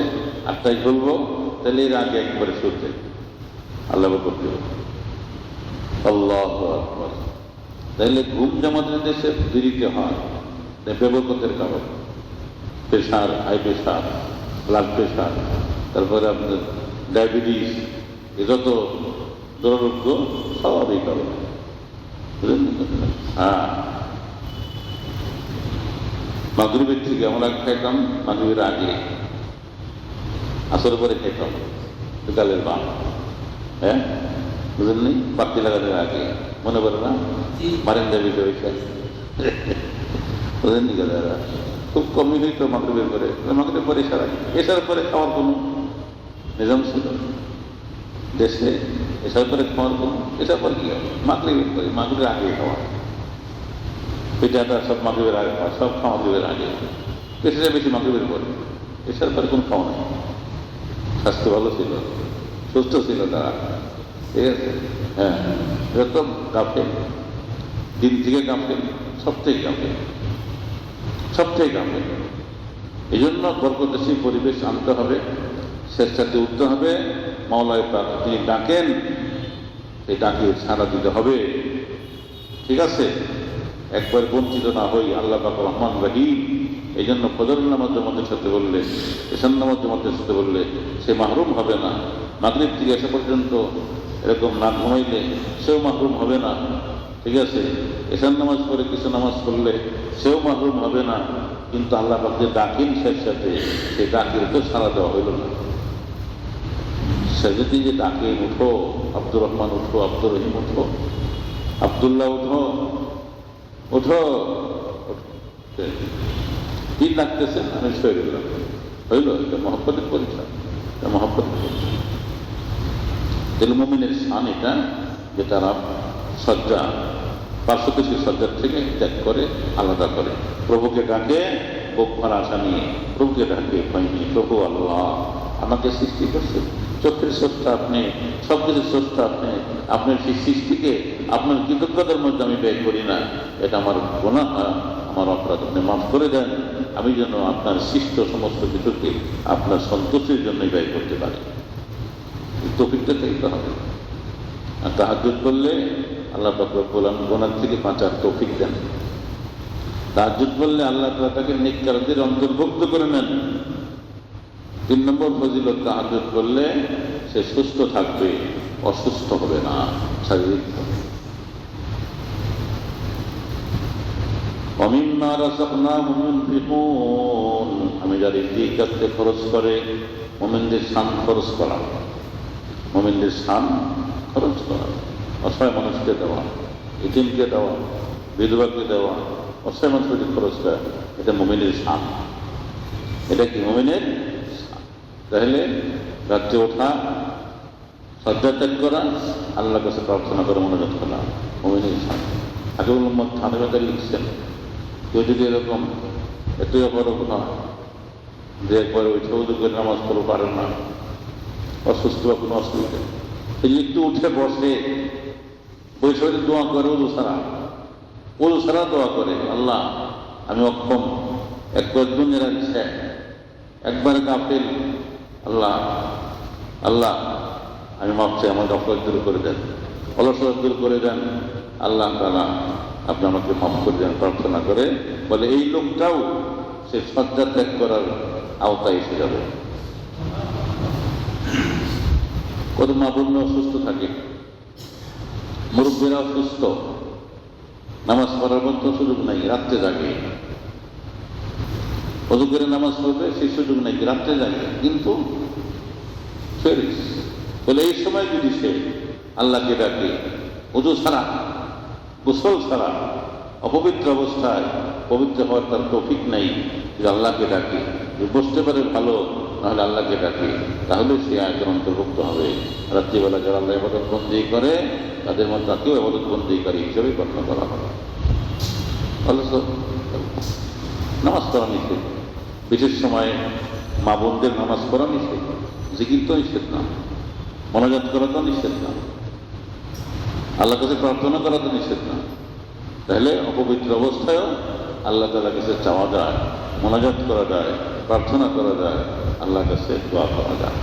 8টায় খুলবো, তাহলে এর আগে একবারে শুনতে আল্লাহ করতে হবে। আল্লাহু আকবার। তাহলে ঘুম জামাতের দেশে দেরিতে হয়, বেবরকতের কারণ। Pressure, high pressure, blood pressure, তারপরে আপনার ডায়াবেটিস, যত দুরারোগ্য সব এই কারণে। হ্যাঁ, মাগরিবের থেকে আমরা খাইতাম, মাগরিবের আগে, আসর পরে খাইতাম বিকালের বাম, হ্যাঁ বুঝলেন, বাতি লাগানোর আগে, মনে পড়ে না? বারান্দার ভিতরে বুঝলেন নি? দাদা খুব কমই হইতো মাগরিবের পরে, মাগরিবের পরে এসার পরে খাওয়ার কোনো নিজাম ছিল দেশে, এসার পরে খাওয়ার কোনো, এসার পরে কি হবে? মাগরিবের পরে, মাগরিবের আগে খাওয়া, পিঠাটা সব মাগরিবের আগে খাওয়া, সব খাওয়া মাগরিবের আগে, পেশাটা বেশি মাগরিবের পরে, এসার পরে কোনো খাওয়া নেই। স্বাস্থ্য ভালো ছিল, সুস্থ ছিল তারা, ঠিক আছে? হ্যাঁ, যত গাফেল, দিন থেকে গাফেল, সবথেকে গাফেল, সবথেকে গাফেল। এই জন্য বরকতশী পরিবেশ আনতে হবে, চেষ্টাতে উঠতে হবে। মাওলায় পাক তিনি ডাকেন, সেই ডাকে সাড়া দিতে হবে, ঠিক আছে? একবার বঞ্চিত না হই। আল্লাহ পাক রহমান রহিম। এই জন্য ফজর নামাজ জামাতের সাথে বললে, এশার নামাজ জামাতের সাথে বললে সে মাহরুম হবে না। মাগরিব থেকে আসা পর্যন্ত এরকম না ঘুমাইলে সেও মাহরুম হবে না, ঠিক আছে? এশার নামাজ পড়ে কিছু নামাজ পড়লে সেও মাহরুম হবে না। কিন্তু আল্লাহ পাক যে ডাকেন শেষ সাথে, সেই ডাকের তো সাড়া দেওয়া হইল না। সে যদি যে ডাকে, উঠো আব্দুর রহমান, উঠো আব্দুর রহিম, উঠো আব্দুল্লাহ, উঠো উঠো, কি ডাকতেছেন? আমি সয়ে গেলাম, হইল? এটা মহব্বতের পরিচয়, এটা মহব্বতের পরিচয়। তাহলে মুমিনের শান এটা, যে তারা সজ্জা, পার্শ্বদেশী সজ্জার থেকে ত্যাগ করে, আলাদা করে, প্রভুকে ডাকে বুক ভরা আশা নিয়ে, প্রভুকে ডাকে ভয় নিয়ে, প্রভু আল্লাহ আমাকে সৃষ্টি করছে, চোখের স্রষ্টা আপনি, সব কিছুর স্রষ্টা আপনি, আপনার সেই সৃষ্টিকে আপনার কৃতজ্ঞতার মধ্যে আমি ব্যয় করি না, এটা আমার গুনাহ, আমার অপরাধ, আপনি মাফ করে দেন, আমি যেন আপনার সৃষ্ট সমস্ত কিছুকে আপনার সন্তোষের জন্যই ব্যয় করতে পারি। তৌফিকটা চাইতে হবে। আর তাহাজ্জুদ করলে আল্লাহ পাক রব্বুল আলামিন গুনাহ থেকে বাঁচার তৌফিক দেন। তাহাজ্জুদ করলে আল্লাহ তাআলা তাকে নেককারদের অন্তর্ভুক্ত করে নেন। 3 নম্বর ফজিলত, তাহাজ্জুদ করলে সে সুস্থ থাকবে, অসুস্থ হবে না শারীরিক। وَمِمَّا رَزَقْنَاهُمْ يُنْفِقُونَ, আমি যার রিজিক কাটতে খরচ করে, মুমিনদের শান খরচ করা, মুমিনদের শান খরচ করা, অসহায় মানুষকে দেওয়া, ইতিমকে দেওয়া, বিধবাকে দেওয়া, অসহায় মানুষকে খরচ করা, এটা মুমিনের শান। এটা কি? মুমিনের শান। তাহলে রাত্রে ওঠা, সজ্জা ত্যাগ করা, আল্লাহর কাছে প্রার্থনা করে মনোযোগ করা, মুমিনের শান। হাবিবুল মোহাম্মদ থানভী লিখছেন, কেউ যদি এরকম এতই অপরাধ হয় যে একবার ওই সৌদি করে নামাজ পড়তে পারেন না, অসুস্থ বা কোনো অসুবিধা, এই যে একটু উঠে বসে, বসে দোয়া করে, উজু ছাড়া দোয়া করে, আল্লাহ আমি অক্ষম, একদিনের ইচ্ছা, একবার গাফিল, আল্লাহ আল্লাহ আমি মাপ চাই, আমার গাফিলত দূর করে দেন, অলসতা দূর করে দেন, আল্লাহ তাআলা আপনি আমাকে মাফ করে দেন প্রার্থনা করে। বলে এই লোকটাও সে শয্যা ত্যাগ করার আওতায় এসে যাবে। কত মা বোনরা অসুস্থ থাকে, মুরব্বীরা অসুস্থ, নামাজ পড়ার মতো সুযোগ নাই, রাত্রে জাগে, ওযু করে নামাজ পড়বে সেই সুযোগ নাই, রাত্রে জাগে, কিন্তু বলে এই সময় যদি সে আল্লাহকে ডাকে, ওযু ছাড়া, গোসল ছাড়া, অপবিত্র অবস্থায়, পবিত্র হওয়ার তার তৌফিক নাই, যে আল্লাহকে ডাকে, যে বসতে পারে ভালো, নাহলে আল্লাহকে ডাকে, তাহলে সে আয়াতের অন্তর্ভুক্ত হবে। রাত্রিবেলা যারা আল্লাহ ইবাদত বন্দেগী করে তাদের মধ্যে তাকেও ইবাদত বন্দেগীকারী হিসেবে গণ্য করা হবে। অথচ নামাজ পড়া নিষেধ, বিশেষ সময়ে মা বোনদের নামাজ পড়া নিষেধ, জিকির তো নিষেধ না, মোনাজাত করা তো নিষেধ না, আল্লাহর কাছে প্রার্থনা করা তো নিষেধ না। তাহলে অপবিত্র অবস্থায়ও আল্লাহ তাআলার কাছে চাওয়া যায়, মোনাজাত করা যায়, প্রার্থনা করা যায়, আল্লাহর কাছে দোয়া করা যায়।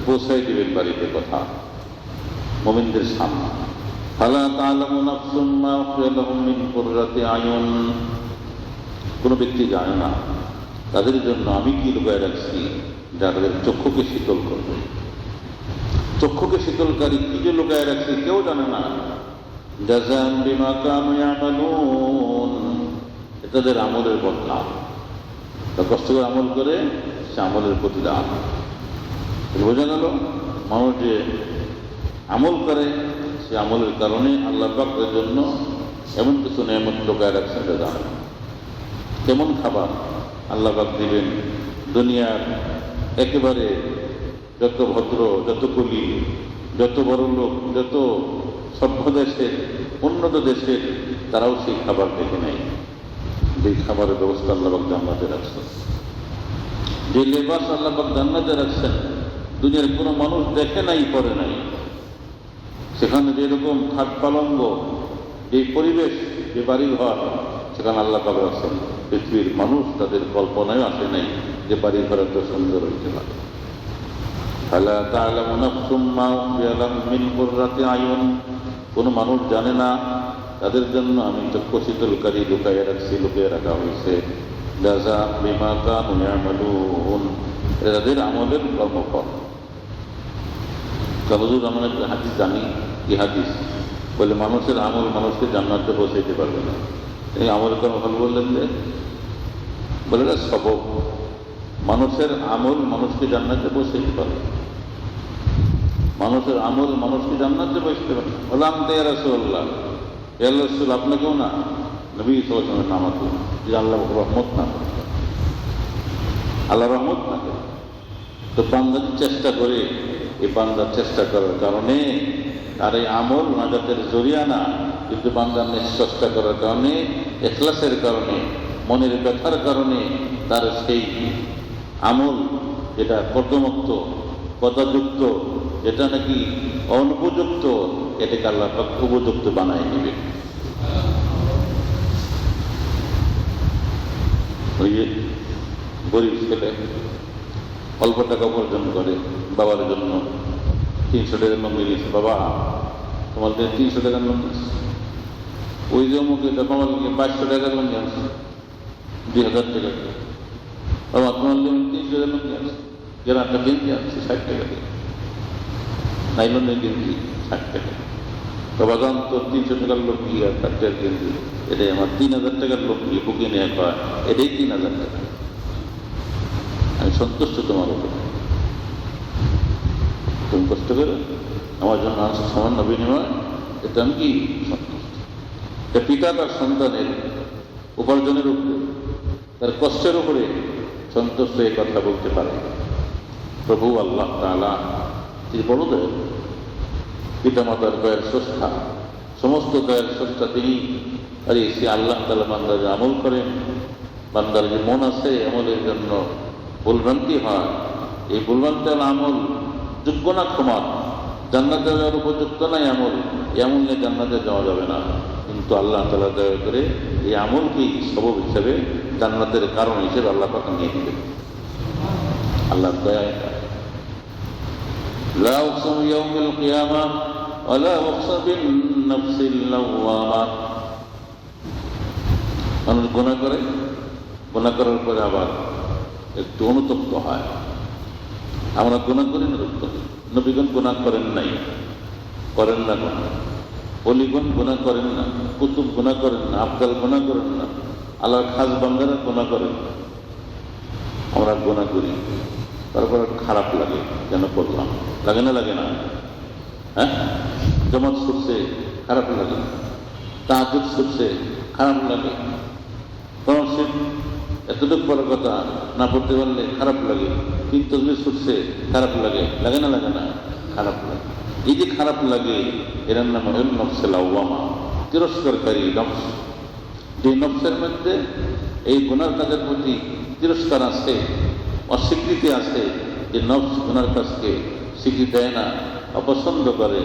পৌঁছাই দিবেন বাড়িতে কথা মুমিনদের সামনে। ফালা তা'লামু নাফসুম মা উখফিয়া লাহুম মিন কুররাতি আয়ুন, কোনো ব্যক্তি জানে না তাদের জন্য আমি কি লুকায় রাখছি যা তাদের চক্ষুকে শীতল করবে। চক্ষুকে শীতলকারী কি যে লুকায় রাখছি কেউ জানে না। জাযাম বিমা কানু ইয়ামালুন, তাদের আমলের বদলা, কষ্ট করে আমল করে সে আমলের প্রতিদান। বোঝা গেল মানুষ যে আমল করে সে আমলের কারণে আল্লাহ পাকের জন্য এমন কিছু নেয়ামত লুকায় রাখছেন এটা জানে না। কেমন খাবার আল্লাহ পাক দিবেন, দুনিয়ার একেবারে যত ভদ্র, যত কুলি, যত বড় লোক, যত সভ্য দেশের, উন্নত দেশের, তারাও সেই খাবার দেখে নেয়। যে খাবারের ব্যবস্থা আল্লাহ পাক জান্নাতে রাখছেন, যে লেবাস আল্লাহ পাক জান্নাতে রাখছেন, দুনিয়ার কোনো মানুষ দেখে নাই, পড়ে নাই। সেখানে যেরকম খাট পালঙ্গ, যে পরিবেশ, যে বাড়ি ঘর, সেখানে আল্লাহ পাক রাখছেন। পৃথিবীর মানুষ তাদের কল্পনায় আসে নাই যে বাড়ি ঘর এত সুন্দর হইতে পারে। ফালা তা'লামু নাফসুম মা উখফিয়া লাহুম মিন কুররাতি আয়ুন, কোনো মানুষ জানে না তাদের জন্য আমি চক্ষু শীতলকারী লুকাইয়া রাখছি, লুকিয়ে রাখা হয়েছে। জাযাম বিমা কানু ইয়ামালুন, তাদের আমলের কর্মফল। হুজুর আমরা একটা হাদিস জানি, কি হাদিস? বলে মানুষের আমল মানুষকে জান্নাতে পৌঁছাইতে পারবে না। এই আমলের কর্মফল বললেন যে, বলে না সবব, মানুষের আমল মানুষকে জান্নাতে পৌঁছাইতে পারবে, মানুষের আমল মানুষকে জান্নাতে পৌঁছতে পারবে। বললাম তো ইয়া রাসূলুল্লাহ, ইয়া রাসূল আপনাকেও না, নবী সাল্লাল্লাহু আলাইহি ওয়াসাল্লামের নাম আছে যে আল্লাহ রহমত না করে, আল্লাহ রহমত না করে। তো বান্দা চেষ্টা করে, এই বান্দার চেষ্টা করার কারণে আর এই আমল নাজাতের জরিয়া না, কিন্তু বান্দার চেষ্টা করার কারণে, ইখলাসের কারণে, মনের ব্যথার কারণে তার সেই আমল যেটা কর্দমুক্ত, কদাযুক্ত, যেটা নাকি অনুপযুক্ত, এটাকে আল্লাহ পাক উপযুক্ত বানায় নেবে। ওই যে গরিব ছেলে অল্প টাকা উপার্জন করে, বাবার জন্য 300 টাকা লোন নিয়েছে, বাবা তোমার 300 টাকা লোন নিয়েছে, ওই যে অমুক বাবার 500 টাকা লোন নিয়ে আসছে, 2000 টাকা, বাবা তোমার 300 টাকা লোন নিয়ে আসছে, যারা একটা গেঞ্জি আসছে 60 টাকা দিয়ে, নাইলনের গেঞ্জি 60 টাকা, বাবা জান তোর 300 টাকার লোক কি আর 60 টাকার গেঞ্জি, এটাই আমার 3000 টাকার লোক কি বুকে নিয়ে পায়, এটাই 3000 টাকা, আমি সন্তুষ্ট তোমার উপরে, তুমি কষ্ট করে আমার জন্য আনছো সামান্য বিনিময়, এটা আমি কি সন্তুষ্ট। পিতা তার সন্তানের উপার্জনের উপরে, তার কষ্টের উপরে সন্তুষ্ট এই কথা বলতে পারে। প্রভু আল্লাহ তাআলা তিনি বড় দয়ালু, পিতামাতার দয়ার স্রষ্টা, সমস্ত দয়ার স্রষ্টা তিনি। আর সে আল্লাহ তাআলা বান্দার যে আমল করেন, বান্দার যে মন আছে আমলের জন্য ভুলভ্রান্তি হয়, এই ভুলভ্রান্তি আমল যোগ্য না ক্ষমা, জান্নাতে যাওয়ার উপযুক্ত নাই আমল, এই আমল নিয়ে জান্নাতে যাওয়া যাবে না। কিন্তু আল্লাহ তাআলা দয়া করে এই আমলকেই সবব হিসেবে, জান্নাতের কারণ হিসেবে আল্লাহ পাক নিয়ে দিবেন। আল্লাহ দয়া। লা উকসিমু বিয়াউমিল কিয়ামা ওয়া লা উকসিমু বিন-নাফসিল লাওয়ামা। মানুষ গুনাহ করে, গুনাহ করার পরে আবার একটু অনুতপ্ত হয়। আমরা গুনাহ করি না, নবীগণ গুনাহ করেন নাই, করেন না গুনাহ, অলিগণ গুনাহ করেন না, কুতুব গুনাহ করেন না, আফদাল গুনাহ করেন না, আল্লাহর খাস বান্দারা গুনাহ করেন। আমরা গুনাহ করি, তারপর খারাপ লাগে, যেন করলাম, লাগে না লাগে না? হ্যাঁ, জমাত ছুটছে খারাপ লাগে, তাহাজ্জুদ ছুটছে খারাপ লাগে, কোন এতটুকু বড় কথা না পড়তে পারলে খারাপ লাগে, কিন্তু ছুটছে খারাপ লাগে, লাগে না লাগে না? খারাপ লাগে। এই যে খারাপ লাগে, এর নাম হল নফসে লাওয়ামা, তিরস্কারকারী নফস। যে নফসের মধ্যে এই গুনার কাজের প্রতি তিরস্কার আছে, অস্বীকৃতি আছে, যে নফস গুনার কাজকে স্বীকৃতি দেয় না, অপছন্দ করে,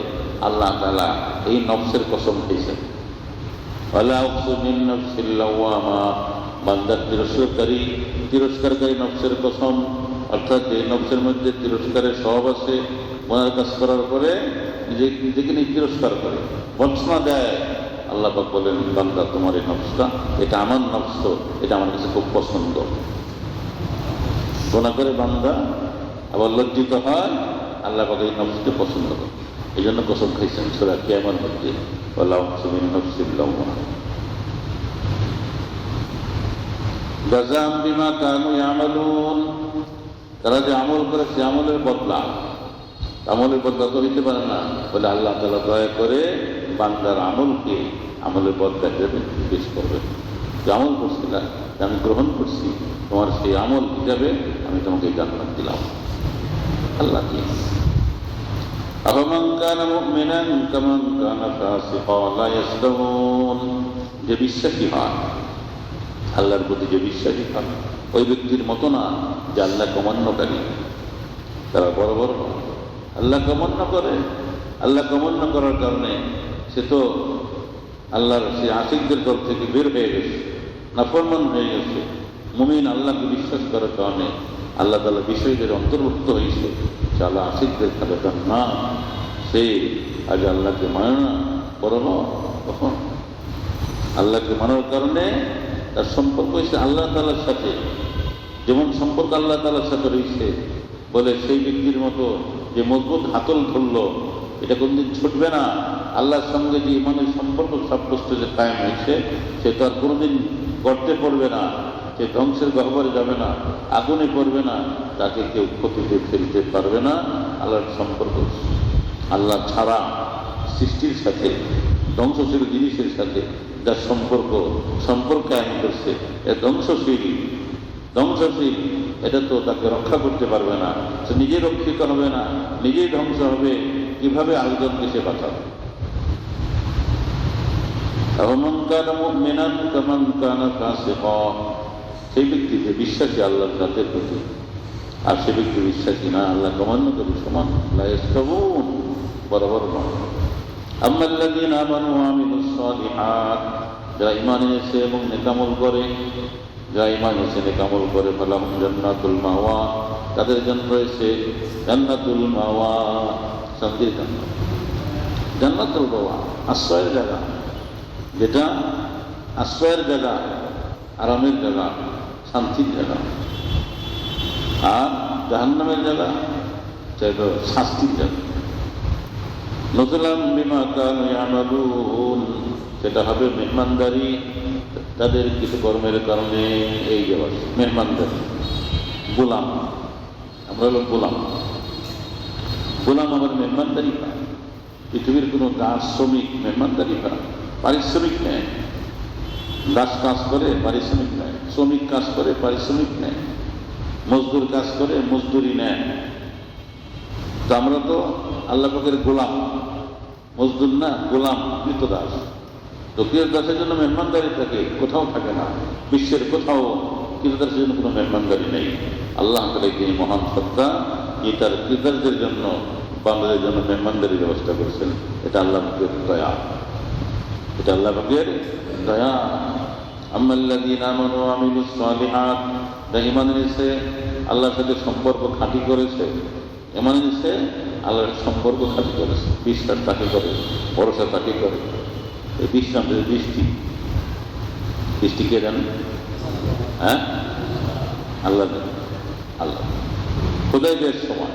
আল্লাহ তাআলা এই নফসের কসম খেয়েছেন। ওয়ালা উকসিমু বিন-নাফসিল লাওয়ামা, বান্দার তিরস্কারকারী নফসের কসম। অর্থাৎ যে নফসের মধ্যে তিরস্কারের স্বভাব আছে, গুনার কাজ করার পরে নিজেকে নিয়ে তিরস্কার করে, বঞ্চনা দেয়। আল্লাহ পাক বলেন, বান্দা তোমার এই নফসটা, এটা আমার নফস, এটা আমার কাছে খুব পছন্দ। গুনাহ করে বান্দা আবার লজ্জিত হয়, আল্লাহ পাক এই নফসকে পছন্দ করে। এই জন্য কসম খাইছেন সূরা কিয়ামার মধ্যে, ওয়ালা উকসিমু বিন-নাফসিল লাওয়ামা। জাযাম বিমা কানু ইয়ামালুন, তারা যে আমল করে সে আমলের বদলা। আমলের বদলা তো হইতে পারে না, বলে আল্লাহ তাআলা দয়া করে বান্দার আমলকে আমলের বদলা হিসেবে পেশ করবে। যে আমল করছি না, আমি গ্রহণ করছি, তোমার সেই আমল হিসাবে আমি তোমাকে জান্নাত দিলাম। আল্লাহ কি আফামান কানা মুমিনান কামান কানা ফাসিকা লা ইয়াসতাউন, যে বিশ্বাসী হয়, আল্লাহর প্রতি যে বিশ্বাসী হয়, ওই ব্যক্তির মতো না যে আল্লাহ অমান্যকারী। তারা বড় বড় আল্লাহকে অমান্য করে, আল্লাহকে অমান্য করার কারণে সে তো আল্লাহর সে আশিকদের দল থেকে বের হয়ে গেছে, নাফরমান হয়ে গেছে। মুমিন আল্লাহকে বিশ্বাস করার কারণে আল্লাহ তাআলা বিষয়দের অন্তর্ভুক্ত হয়েছে, সে আল্লাহ আশিকদের খালেদার না, সে আজ আল্লাহকে মানে না, বড় তখন আল্লাহকে মানার কারণে তার সম্পর্ক হয়েছে আল্লাহ তাআলার সাথে। যেমন সম্পর্ক আল্লাহ তাআলার সাথে রয়েছে, বলে সেই ব্যক্তির মতো যে মজবুত হাতল ধরল, এটা কোনদিন ছুটবে না। আল্লাহর সঙ্গে যে ইমানের সম্পর্ক সাব্যস্ত যে কায়েম হয়েছে, সে তো আর কোনোদিন গর্তে পড়বে না, সে ধ্বংসের গহ্বরে যাবে না, আগুনে পড়বে না, তাকে কেউ ক্ষতিতে ফেলতে পারবে না। আল্লাহর সম্পর্ক আল্লাহ ছাড়া সৃষ্টির সাথে, ধ্বংসশীল জিনিসের সাথে যার সম্পর্ক কায়েম করছে, এ ধ্বংসশীল, এটা তো তাকে রক্ষা করতে পারবে না। সে নিজে রক্ষিত হবে না, নিজেই ধ্বংস হবে, কিভাবে আরেকজনকে সে বাঁচাবে? আফামান কানা মুমিনান কামান কানা ফাসিকা, সেই ব্যক্তি যে বিশ্বাসী আল্লাহর জাতের প্রতি, আর সে ব্যক্তি বিশ্বাসী না, আল্লাহ অমান্যকারী সমান। লা ইয়াসতাউন, বরাবর নয়। আম্মাল্লাযীনা আমানু ওয়া আমিলুস সালিহাত, যারা ঈমান এনেছে এবং নেক আমল করে, যারা ঈমান এনেছে নেক আমল করে, ফালাহুম জান্নাতুল মাওয়া, তাদের জন্য রয়েছে জান্নাতুল মাওয়া, শান্তির জান্নাত। জান্নাতুল মাওয়া আশ্রয়ের জায়গা, যেটা আশ্রয়ের জায়গা, আরামের জায়গা, শান্তির জায়গা। আর জাহান্নামের জায়গা, সেটা শাস্তির জায়গা। নুজুলাম বিমা কানু ইয়ামালুন, সেটা হবে মেহমানদারি তাদের কিছু কর্মের কারণে। এই যে মেহমানদারি, গোলাম, আমরা হলো গোলাম, গোলাম আমার মেহমানদারি পায়। পৃথিবীর কোনো দাস শ্রমিক মেহমানদারি পায়, পারিশ্রমিক নেয়। দাস কাজ করে পারিশ্রমিক নেয়, শ্রমিক কাজ করে পারিশ্রমিক নেয়, মজদুর কাজ করে মজদুরি নেয়। তো আমরা তো আল্লাহ পাকের গোলাম, মজদুর না, গোলাম, কৃতদাস। তো কৃতদাসের জন্য মেহমানদারি থাকে, কোথাও থাকে না, বিশ্বের কোথাও কৃতদাসের জন্য কোনো মেহমানদারি নেই। আল্লাহ তাআলা তিনি মহান সত্তা, তার কৃতজ্ঞদের জন্য বান্দাদের জন্য মেহমানদারির ব্যবস্থা করেছেন। এটা আল্লাহ পাকের দয়া, এটা আল্লাহ পাকের দয়া। আম্মাল্লাযীনা আমানু ওয়া আমিলুস সালিহাত, যারা ঈমান এনেছে, আল্লাহর সাথে সম্পর্ক খাঁটি করেছে, ঈমান এনেছে, আল্লাহর সম্পর্ক খাঁটি করেছে, বিশ্বাস তাকে করে, ভরসা তাকে করে। এই বিশ্বাস বৃষ্টি কে জানেন? হ্যাঁ, আল্লাহ জানেন। আল্লাহ হুদায়বিয়ার সময়,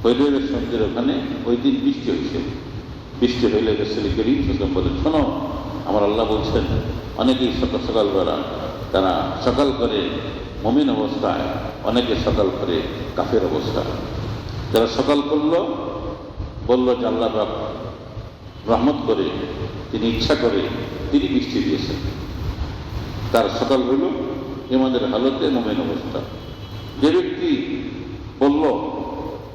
হুদায়বিয়ার সমুদ্রের ওখানে ওই দিন বৃষ্টি হয়েছে। বৃষ্টি হইলে রাসূল করিম সাল্লাল্লাহু আলাইহি ওয়াসাল্লাম বলেন, শোনো, আমার আল্লাহ বলছেন অনেকেই সকালবেলা তারা সকাল করে মুমিন অবস্থায়, অনেকে সকাল করে কাফের অবস্থায়। যারা সকাল করলো বলল যে আল্লাহ রহমত করে, তিনি ইচ্ছা করে তিনি বৃষ্টি দিয়েছেন, তার সকাল হইল ইমানের হালতে মুমিন অবস্থা। যে ব্যক্তি বলল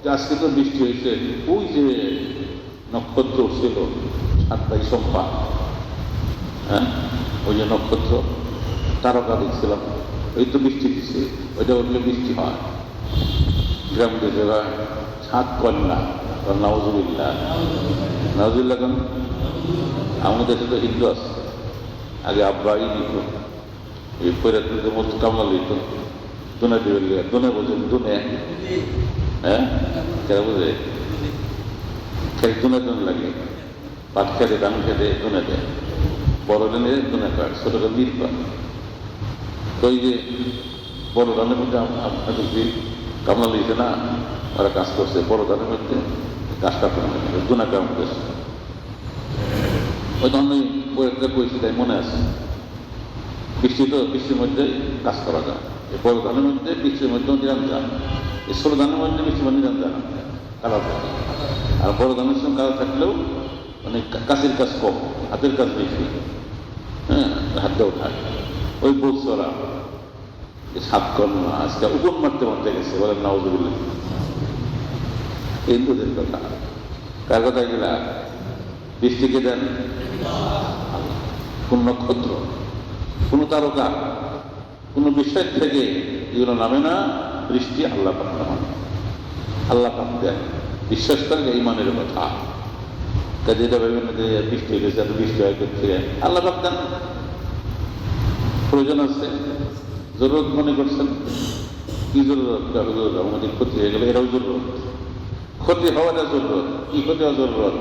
যে আজকে তো বৃষ্টি হয়েছে, ওই যে নক্ষত্র ছিল 7 সোমবার, হ্যাঁ, ওই যে নক্ষত্র তারকা দেখছিলাম, ওই তো বৃষ্টি দিচ্ছে, ওইটা উঠলে বৃষ্টি হয়। গ্রাম দেশে 7 কন্যা, নাউজুবিল্লাহ, নাউজুবিল্লাহ। কেন? আমাদের দেশে তো হিন্দু আছে, আগে আব্বাই নিত, এই পরে মতো কামলা লিত, দুনে দিবে, দুনে বোঝেন, দুনে, হ্যাঁ, কেন বোঝে? খেয়ে দুনে দুনে লাগে, পাট খেতে, ধান খেতে দুনে দেয়, বড় দিনে দুনে পায়, ছোট মিল পায়। তো এই যে বড় ধানের মধ্যে আপনাদের যে কামলা লিখছে না, ওরা কাজ করছে, বড় ধানের মধ্যে কাজটা করে দুনা কাম করছে। ওই ধরনের পরিস্থিতি মনে আছে। বৃষ্টি তো বৃষ্টির মধ্যে কাজ করা যায়, এই বড় ধানের মধ্যে বৃষ্টির মধ্যেও নিরাম যায়, এই ছোট ধানের মধ্যে বৃষ্টির মধ্যে নিরাম যায় না, কালা থাকে। আর বড় ধানের সঙ্গে কালা থাকলেও মানে কাছের কাজ কম, হাতের কাজ বেশি, হ্যাঁ, হাত দিয়ে ওঠায়। ওই বলছে ওরা 7 কন্যা আজকে উকুন মারতে মারতে গেছে, বলেন নাউজুবিল্লাহ। হিন্দুদের কথা, কার কথা এগুলা? বৃষ্টিকে দেন কোন নক্ষত্র, কোন তারকা, কোন বিষয় থেকে এগুলো নামে না। বৃষ্টি আল্লাহ পাক নামান, আল্লাহ পাক দেন, বিশ্বাস করেন ঈমানের কথা। কাজে এটা ভেবেন যে বৃষ্টি হয়ে গেছে, বৃষ্টি হয় করছে, আল্লাহ পাক দেন। প্রয়োজন আছে, জরুরত মনে করছেন, কি জরুরত? আমাদের ক্ষতি হয়ে গেলে এরাও জরুরত, ক্ষতি হওয়াটা জরুরত। কি ক্ষতি হওয়া জরুরত?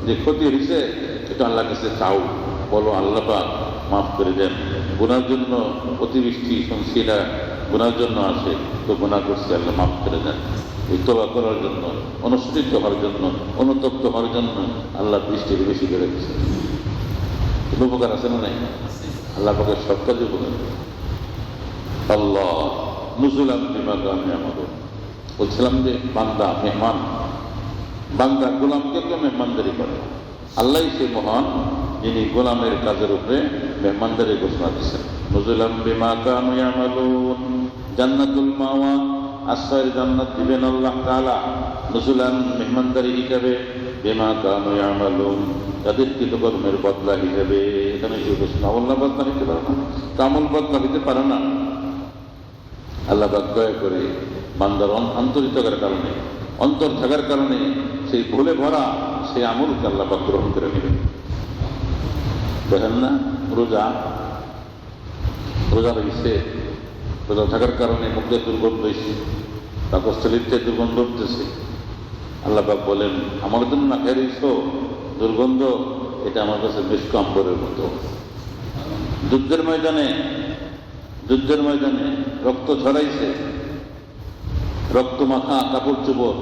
যে ক্ষতি হয়েছে এটা আল্লাহ কাছে চাও, বলো আল্লাহ পাক মাফ করে দেন। গুনার জন্য অতিবৃষ্টি শুনছি না, গুনার জন্য আসে, তো গুনাহ করছে, আল্লাহ মাফ করে দেন। এই তওবা করার জন্য, অনুষ্ঠিত হওয়ার জন্য, অনুতপ্ত হওয়ার জন্য আল্লাহ বৃষ্টিকে বেশি করে দিচ্ছে। উপকার আছে না নাই? আল্লাহ পাকের সব কাজে উপকার। আল্লাহ নুজুলান বিমা কানু ইয়ামালুন, বলছিলাম যে বান্দা মেহমান, বান্দা গোলামকে তো মেহমানদারি করে। আল্লাহ সেই মহান যিনি গোলামের কাজের উপরে মেহমানদারি ঘোষণা দিচ্ছেন। নুজুলান বিমা কানু ইয়ামালুন, জান্নাতুল মাওয়া, আশ্রয়ের জান্নাত দিবেন আল্লাহ তাআলা। নুজুলান মেহমানদারি হিসাবে, বিমা কানু ইয়ামালুন তাদের কৃতকর্মের বদলা হিসেবে। এখানে যে আমল না বদলা হইতে পারে না, আমল বদলা হইতে পারে না। আল্লাহ পাক দয়া করে বান্দার আন্তরিকতার কারণে, অন্তর থাকার কারণে সেই ভুলে ভরা সেই আমলকে আল্লাহ পাক গ্রহণ করে নেবেন। দেখেন না, রোজা রয়েছে, রোজা থাকার কারণে মুখে দুর্গন্ধ হয়েছে, পাকস্থলীতে দুর্গন্ধ উঠতেছে। আল্লাহ পাক বলেন, আমার জন্য না খেয়ে দিয়েছ দুর্গন্ধ, এটা আমার কাছে মিষ্ক আম্বরের মতো। যুদ্ধের ময়দানে রক্ত ঝরাইছে, রক্ত মাখা কাপড় চোপড়,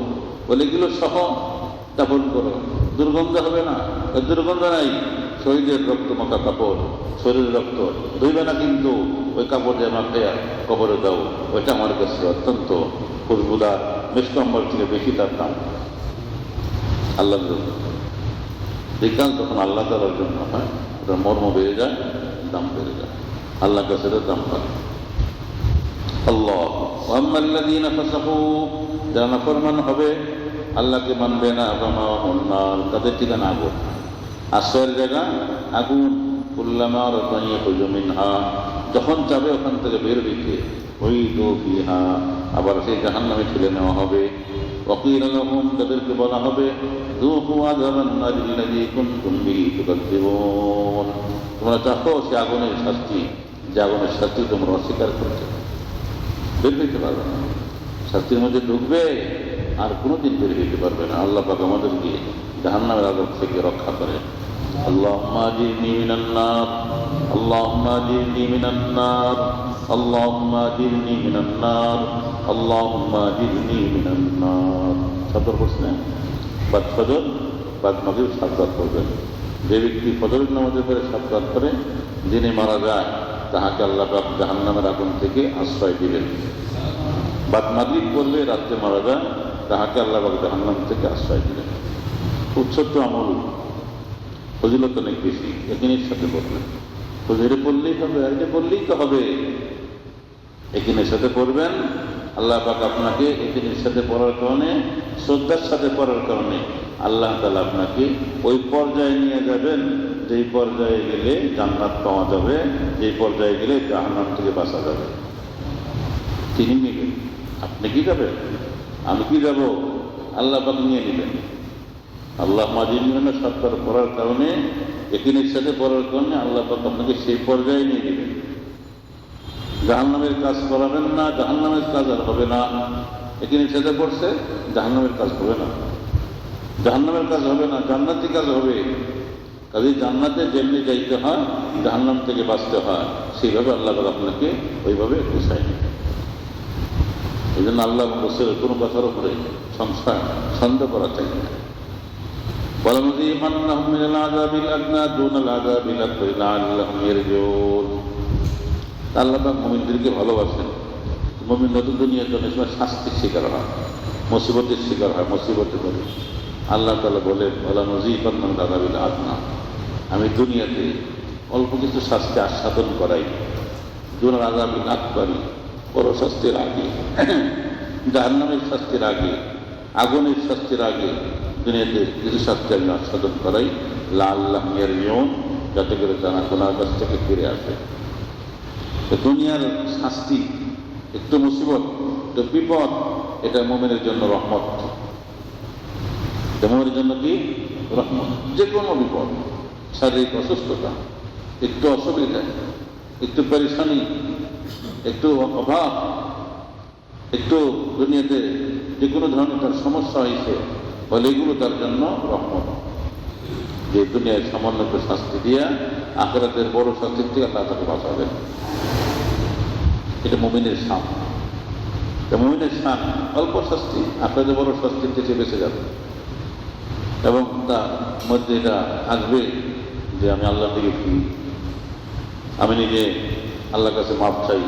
বলে এগুলো সহ দাফন করো, দুর্গন্ধ হবে না। দুর্গন্ধ নাই, শহীদের রক্ত মাখা কাপড়, শরীরের রক্ত ধুইবে না, কিন্তু ওই কাপড় যে মাখাইয়া কবরে দাও, ওইটা আমার কাছে অত্যন্ত খুশবুদার, মিষ্ক আম্বর থেকে বেশি তার দাম। আল্লাহ বিজ্ঞান তখন আল্লাহ তাআলার জন্য হয়, ওটার মর্ম বেড়ে যায়, দাম বেড়ে যায়, আল্লাহ কাছে দাম পায়। আল্লাহ ওয়াম্মাল্লাযীনা ফাসাকু, যারা নাফরমান হবে, আল্লাহকে মানবে না, তাদের ঠিকানা আগুন, আশ্রয়ের জায়গা আগুন। কুল্লামা রাযাইয়াখুযু মিনহা, যখন যাবে ওখান থেকে বের হইতে, উইদু ফিহা, আবার সেই জাহান্নামে ঠেলে নেওয়া হবে। وقيل لهم তাদেরকে বলা হবে ذوقوا عذاب النار الذي كنتم به تكذبون তোমরা চাও সে আগুনের শাস্তি, যে আগুনের শাস্তি তোমরা অস্বীকার করছো। বের হইতে পারবে না, শাস্তির মধ্যে ঢুকবে আর কোনোদিন বের হইতে পারবে না। আল্লাহ পাক আমাদেরকে জাহান্নামের আযাব থেকে রক্ষা করেন। আল্লাহুম্মা আজিরনি মিনান নার, আল্লাহুম্মা আজিরনি মিনান নার, আল্লাহুম্মা আজিরনি মিনান নার, আল্লাহুম্মা আজিরনি মিনান নার। সতর করছেন বাদ ফজর বাদ মাগরিব 7 বার করবেন। যে ব্যক্তি ফজরের নামাজের পরে 7 বার করে দিনে মারা যায় তাহাকে আল্লাহ পাক জাহান্নামের আগুন থেকে আশ্রয় দিবেন। বাদ মাগরিব করলে রাত্রে মারা যায় তাহাকে আল্লাহ পাক জাহান্নাম থেকে আশ্রয় দিবেন। খুব ছোট্ট আমল, ফজিলত অনেক বেশি, একিনের সাথে পড়বেন। ফজরে পড়লেই হবে, আর এটা পড়লেই তো হবে। একিনের সাথে পড়বেন, আল্লাহ পাক আপনাকে একিনের সাথে পড়ার কারণে, শ্রদ্ধার সাথে পড়ার কারণে আল্লাহ তাআলা আপনাকে ওই পর্যায়ে নিয়ে যাবেন যেই পর্যায়ে গেলে জান্নাত পাওয়া যাবে, যেই পর্যায়ে গেলে জাহান্নাম থেকে বাঁচা যাবে। তিনি নেবেন, আপনি কি যাবেন, আমি কি যাব, আল্লাহ পাক নিয়ে নেবেন। আল্লাহ মাজিদ সত্তর পড়ার কারণে, একিনের সাথে পড়ার কারণে আল্লাহ পাক আপনাকে সেই পর্যায়ে নিয়ে নেবেন। জাহান্নামের কাজ করাবেন না, জাহান্নামের কাজ আর হবে না। একিনের সাথে পড়ছে, জাহান্নামের কাজ হবে না, জাহান্নামের কাজ হবে না, জান্নাতি কাজ হবে। কাজে জান্নাতে যেমনি যাইতে হয়, জাহান্নাম থেকে বাঁচতে হয়, সেইভাবে আল্লাহ পাক আপনাকে ওইভাবে পোষায় নেবেন। এই জন্য আল্লাহ রাসূলের কোনো কথার উপরে সংশয় সন্দেহ করা চাই না। وَلَنُذِيقَنَّهُم مِّنَ الْعَذَابِ الْأَدْنَىٰ دُونَ الْعَذَابِ الْأَكْبَرِ لَعَلَّهُمْ يَرْجِعُونَ। আল্লাহ পাক মুমিনদেরকে ভালোবাসেন। মুমিন নতুন দুনিয়াতে অনেক সময় শাস্তির শিকার হয়, মুসিবতের শিকার হয়, মুসিবতে পড়ে। আল্লাহ তাআলা বলেন وَلَنُذِيقَنَّهُم مِّنَ الْعَذَابِ الْأَدْنَىٰ, আমি দুনিয়াতে অল্প কিছু শাস্তি আস্বাদন করাই, দুন আযাবিল আকবার, বড় শাস্তির আগে, জাহান্নামের শাস্তির আগে, আগুনের শাস্তির আগে দুনিয়াতে কিছু শাস্তি আমি আস্বাদন করাই, লাআল্লাহুম ইয়ারজিউন, যাতে করে তারা গুনার কাছ থেকে ফিরে আসে। দুনিয়ার শাস্তি, একটু মুসিবত, একটু বিপদ, এটা মুমিনের জন্য রহমত। মুমিনের জন্য কি রহমত? যে কোনো বিপদ, শারীরিক অসুস্থতা, একটু অসুবিধা, একটু পেরেশানি, একটু অভাব, একটু দুনিয়াতে যে কোনো ধরনের তার সমস্যা হয়েছে, বলে এগুলো তার জন্য রহমত। যে দুনিয়ায় সামান্য একটু শাস্তি দিয়া আখিরাতের বড় শাস্তির থেকে আল্লাহ তাকে বাঁচাবেন। এটা মুমিনের শান। মুমিনের শান অল্প শাস্তি আখিরাতে বড় শাস্তির থেকে বেঁচে যাবে, এবং তার মধ্যে এটা আসবে যে আমি আল্লাহর দিকে ফিরি, আমি নিজে আল্লাহর কাছে মাপ চাই।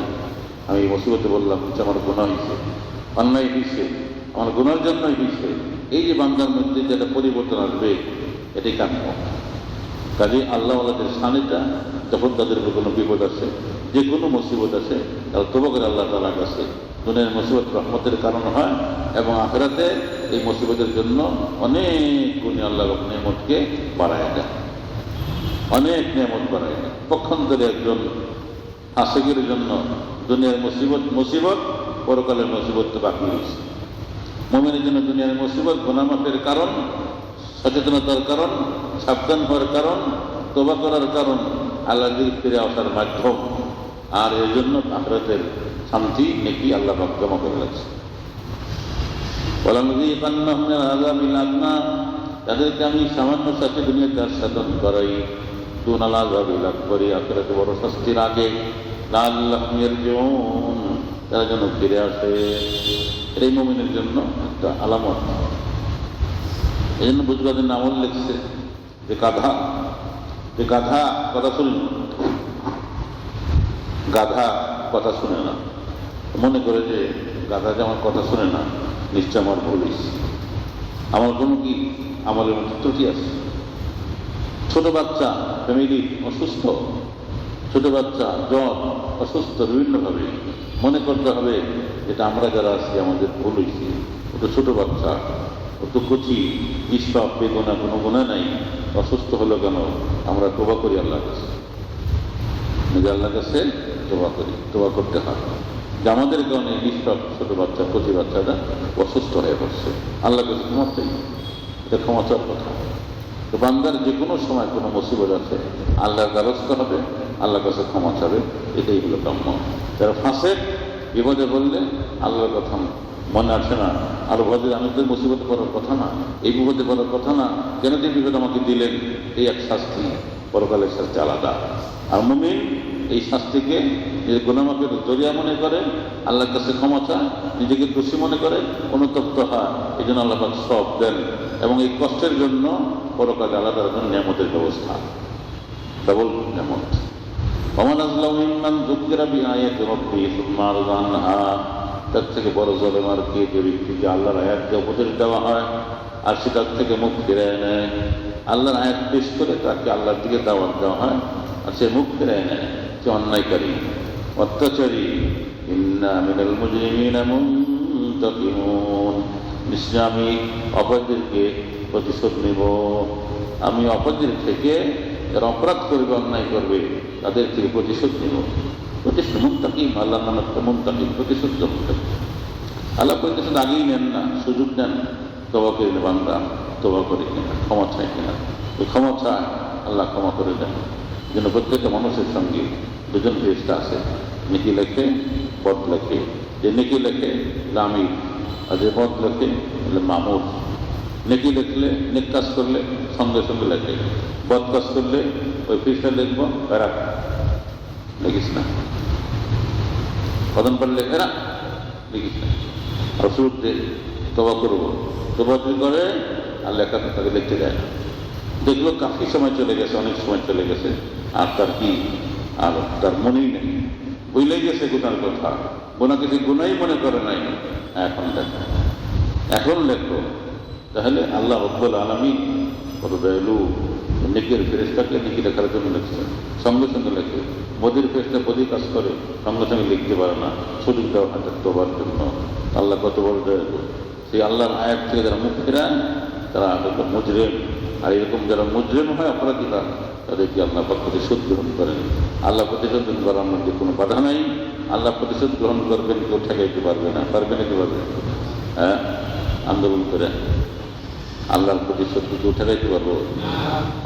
আমি মুসিবতে বললাম যে আমার গুনাহ হয়েছে, অন্যায় হয়েছে, আমার গুনার জন্যই হয়েছে। এই যে বান্দার মধ্যে যেটা পরিবর্তন আসবে, এটাই কাম্য। কাজে আল্লাহ আল্লাহদের শানিটা যখন তাদের কোনো বিপদ আসে, যে কোনো মুসিবত আসে, তারা তওবা করে আল্লাহ তাআলার কাছে। দুনিয়ার মুসিবত রহমতের কারণ হয়, এবং আখিরাতে এই মুসিবতের জন্য অনেক গুণে আল্লাহ নিয়ামতকে বাড়ায় দেয়, অনেক নিয়ামত বাড়ায় দেয়। পক্ষান্তরে একজন আশিকের জন্য দুনিয়ার মুসিবত, পরকালের মুসিবত তো বাকি রয়েছে। মুমিনের জন্য দুনিয়ার মুসিবত গুনাহ মাফের কারণ, সচেতনতার কারণ, সাবধান হওয়ার কারণ, তওবা করার কারণ, আল্লাহর দিকে ফিরে আসার মাধ্যম। আর এই জন্য আখিরাতের শান্তি নেকি আল্লাহ পাক জমা করে রাখছে। وَلَنُذِيقَنَّهُم مِّنَ الْعَذَابِ الْأَدْنَىٰ, তাদেরকে আমি সামান্য শাস্তি দুনিয়াতে আস্বাদন করাই, দুন আযাবিল আকবার, আখিরাতে বড় শাস্তির আগে, লাআল্লাহুম ইয়ারজিউন, তারা যেন ফিরে আসে। এটাই মুমিনের জন্য একটা আলামত। এই জন্য বুজবাদের আমল লিখছে যে গাধা কথা শুনে না, গাধা কথা শুনে না, মনে করে যে গাধা যে আমার কথা শুনে না, নিশ্চয় আমার ভুল হয়েছে, আমার কোনো কি আমলের মধ্যে ত্রুটি আছে। ছোট বাচ্চা ফ্যামিলি অসুস্থ, ছোট বাচ্চা জ্বর, অসুস্থ বিভিন্নভাবে, মনে করতে হবে এটা আমরা যারা আছি আমাদের ভুল হয়েছে। ওটা ছোট বাচ্চা, ও তো কচি, নিষ্পাপ, বেগুনা, কোনো গুনাহ নাই, অসুস্থ হলো কেন? আমরা তওবা করি আল্লাহর কাছে, নিজে আল্লাহর কাছে তওবা করি, তওবা করতে হয়। যে আমাদের কারণে নিষ্পাপ ছোট বাচ্চা প্রতি বাচ্চাটা অসুস্থ হয়ে পড়ছে, আল্লাহ কাছে ক্ষমা চাই। এটা ক্ষমা চাওয়ার কথা। তো বান্দার যে কোনো সময় কোনো মুসিবত আছে, আল্লাহর দ্বারস্থ হবে, আল্লাহর কাছে ক্ষমা চাবে, এটাই হলো কাম্য। যারা ফাঁসে বিপদে বললে আল্লাহর কথা মনে আসে না, আর ভাবে আমি তো মুসিবতে পড়ার কথা না, এই বিপদে পড়ার কথা না, কেন যে বিপদ আমাকে দিলেন, এই এক শাস্তি, পরকালের শাস্তি আলাদা। আর মুমিন এই শাস্তিকে নিজের গুনাহমাফের জরিয়া মনে করে, আল্লাহর কাছে ক্ষমা চায়, নিজেকে দোষী মনে করে, অনুতপ্ত হয়, এই জন্য আল্লাহ পাক সব দেন। এবং এই কষ্টের জন্য পরকালে আলাদা রকম নিয়ামতের ব্যবস্থা, ডাবল নিয়ামত। ওমান আযলামু মিম্মান যুক্কিরা বিআয়াতি রাব্বিহি সুম্মা আ'রাযা আনহা, তার থেকে বড় জালেম আর কে, যে ব্যক্তিকে আল্লাহর আয়াতকে উপদেশ দেওয়া হয় আর সেটার থেকে মুখ ফিরিয়ে নেয়। আল্লাহর আয়াত পেশ করে তাকে আল্লাহর দিকে দাওয়াত দেওয়া হয় আর সে মুখ ফিরিয়ে নেয়, সে অন্যায়কারী, অত্যাচারী। ইন্না মিনাল মুজরিমিনা মুনতাকিমুন, নিশ্চয় আমি অপরাধীদেরকে প্রতিশোধ নেব। আমি অপরাধীর থেকে যারা অপরাধ করবে, অন্যায় করবে, তাদের থেকে প্রতিশোধ নেব। প্রতিশোধ মুনতাকিম, আল্লাহর নাম একটা মুনতাকিম, প্রতিশোধ মুনতাকিম। আল্লাহ প্রতিশোধ আগেই নেন না, সুযোগ নেন। তওবা করে বান্দা তওবা করে কিনা, ক্ষমা চায় কিনা, ওই ক্ষমা চায়, আল্লাহ ক্ষমা করে দেন। যেন প্রত্যেকটা মানুষের সঙ্গে দুজন ফেরেশতা আছে, নেকি লেখে, পথ লেখে। যে নেকি লেখে লামি, আর যে পথ লেখে মামুর। নেকি লিখলে, নেক কাজ করলে সঙ্গে সঙ্গে লেখে, বদ কাজ করলে ওই ফেরেশতা লিখবো এরা লিখিস না, কদম পারলে এরা লিখিস না। আর শুরুতে তওবা করবো, তওবা করে আর লেখা তাকে লিখতে দেয় না। দেখলো কাফি সময় চলে গেছে, অনেক সময় চলে গেছে, আর তার কি, আর তার মনেই নেই, ভুলেই গেছে গুনার কথা, গুনাকে যে গুনাই মনে করে নাই। এখন লেখো, এখন লেখো। তাহলে আল্লাহ রব্বুল আলামিন কত দয়ালু, নেকের ফেরেশতাকে নেকি লেখার জন্য লিখছেন, সঙ্গে সঙ্গে লেখে। বদির ফেরেশতা বদি কাজ করে, সঙ্গে সঙ্গে লিখতে পারে না, সুযোগ দেওয়া হয় তোবার জন্য। আল্লাহ কত বড় দয়ালু। সেই আল্লাহর আয়াত থেকে যারা মুখ ফেরান তারা হয়তো মুজরিম। আর এরকম যারা মুজরিম হয়, অপরাধী হয়, তাদেরকে আল্লাহ পাক প্রতিশোধ গ্রহণ করেন। আল্লাহ প্রতিশোধ গ্রহণ করার মধ্যে কোনো বাধা নাই। আল্লাহ প্রতিশোধ গ্রহণ করবেন, কেউ ঠেকাইতে পারবে না। পারবে না কিভাবে? হ্যাঁ, আন্দোলন করে আল্লাহর প্রতিশোধ কেউ ঠেকাইতে পারবো?